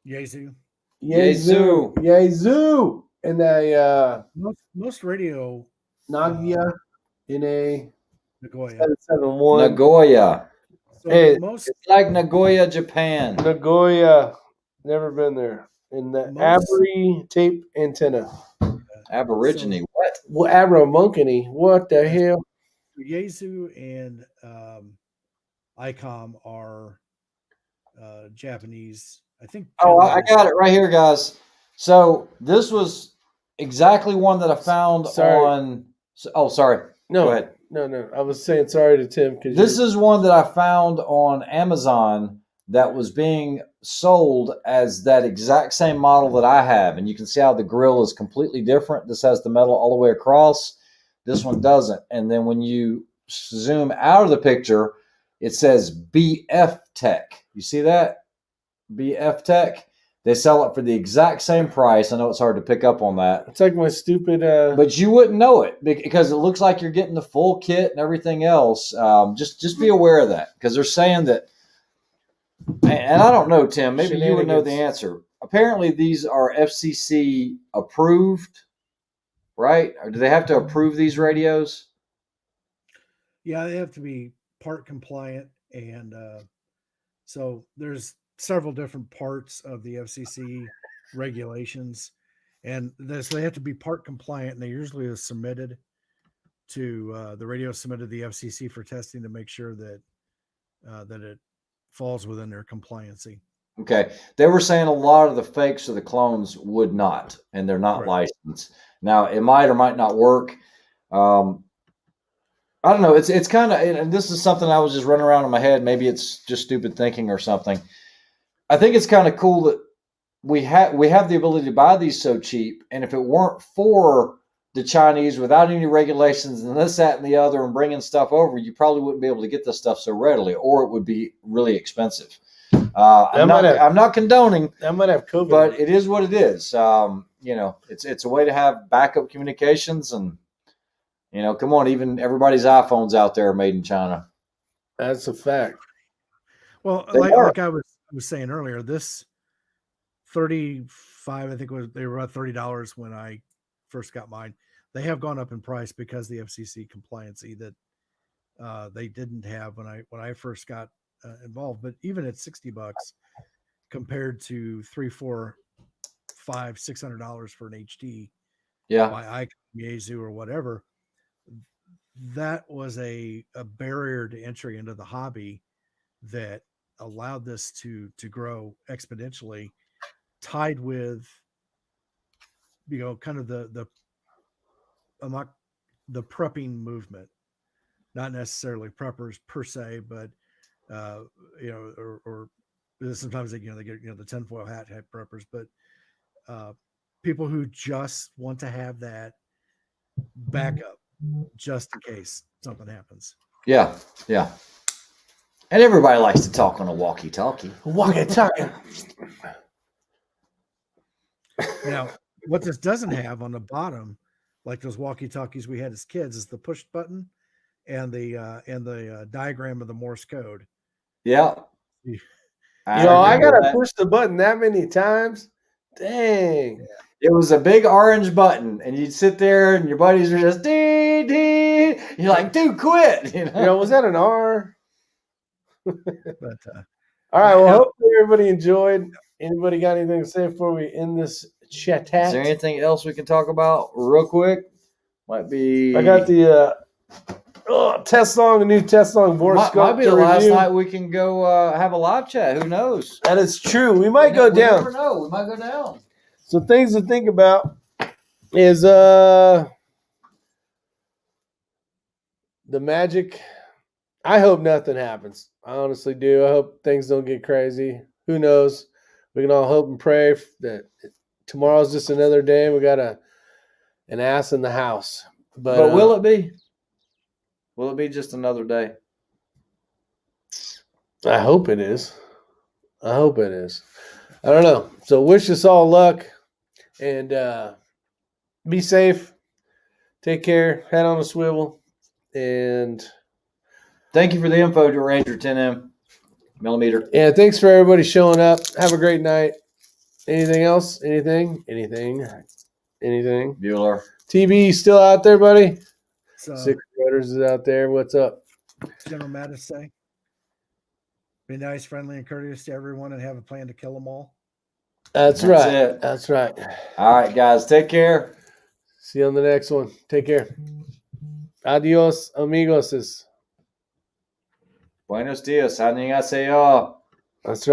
Yaesu. Yaesu. And a Most radio Nagoya in a Nagoya. 771. Nagoya. So Hey, most It's like Nagoya, Japan. Nagoya. Never been there. In the Most- Abri tape antenna. Aborigine. What? Well, Abramonkany. What the hell? Yaesu and ICOM are Japanese. I think. Oh, I got it right here, guys. So this was exactly one that I found Sorry. on. Oh, sorry. No, Go ahead. No. I was saying sorry to Tim because This is one that I found on Amazon that was being sold as that exact same model that I have. And you can see how the grill is completely different. This has the metal all the way across. This one doesn't. And then when you zoom out of the picture, it says BF Tech. You see that? BF Tech. They sell it for the exact same price. I know it's hard to pick up on that. It's like my stupid. But you wouldn't know it because it looks like you're getting the full kit and everything else. Just be aware of that because they're saying that. And I don't know, Tim. Maybe you would know the answer. Apparently, these are FCC approved, right? Or do they have to approve these radios? Yeah, they have to be part compliant, and so there's several different parts of the FCC regulations, and so they have to be part compliant, and they usually are submitted to the radio submitted to the FCC for testing to make sure that that it falls within their compliancy. Okay. They were saying a lot of the fakes or the clones would not, and they're not licensed. Now, it might or might not work. I don't know. It's kind of, and this is something I was just running around in my head. Maybe it's just stupid thinking or something. I think it's kind of cool that we have the ability to buy these so cheap. And if it weren't for the Chinese, without any regulations and this, that, and the other, and bringing stuff over, you probably wouldn't be able to get this stuff so readily, or it would be really expensive. I'm not condoning. I might have COVID, but it is what it is. It's a way to have backup communications, and come on, even everybody's iPhones out there are made in China. That's a fact. Well, like I was saying earlier, this 35, I think they were about $30 when I first got mine. They have gone up in price because the FCC compliancy that they didn't have when I first got involved. But even at $60 compared to $300, $400, $500, $600 for an HD, by Yaesu or whatever, that was a barrier to entry into the hobby that allowed this to grow exponentially, tied with kind of the prepping movement, not necessarily preppers per se, but or sometimes they get the tinfoil hat type preppers, but people who just want to have that backup just in case something happens. Yeah. And everybody likes to talk on a walkie-talkie. Walkie-talkie. Now, what this doesn't have on the bottom, like those walkie-talkies we had as kids, is the push button and the diagram of the Morse code. Yeah. I gotta push the button that many times. Dang. It was a big orange button, and you'd sit there, and your buddies were just dee dee. You're like, dude, quit. Was that an R? But all right. Well, hopefully everybody enjoyed. Anybody got anything to say before we end this chat? Is there anything else we can talk about real quick? Might be. I got the test song, the new test song. Might be the last night we can go have a live chat. Who knows? That is true. We might go down. You never know. We might go down. So things to think about is the magic. I hope nothing happens. I honestly do. I hope things don't get crazy. Who knows? We can all hope and pray that tomorrow's just another day. We got an ass in the house. But will it be? Will it be just another day? I hope it is. I hope it is. I don't know. So wish us all luck and be safe. Take care. Head on a swivel. And thank you for the info, Ranger 10M millimeter. Yeah, thanks for everybody showing up. Have a great night. Anything else? Anything? Bueller. TV still out there, buddy? So, Six Brothers is out there. What's up? General Mattis say, be nice, friendly, and courteous to everyone and have a plan to kill them all. That's right. It. That's right. All right, guys. Take care. See you on the next one. Take care. Adios, amigos. Buenos dias. Annyeonghaseyo. That's right.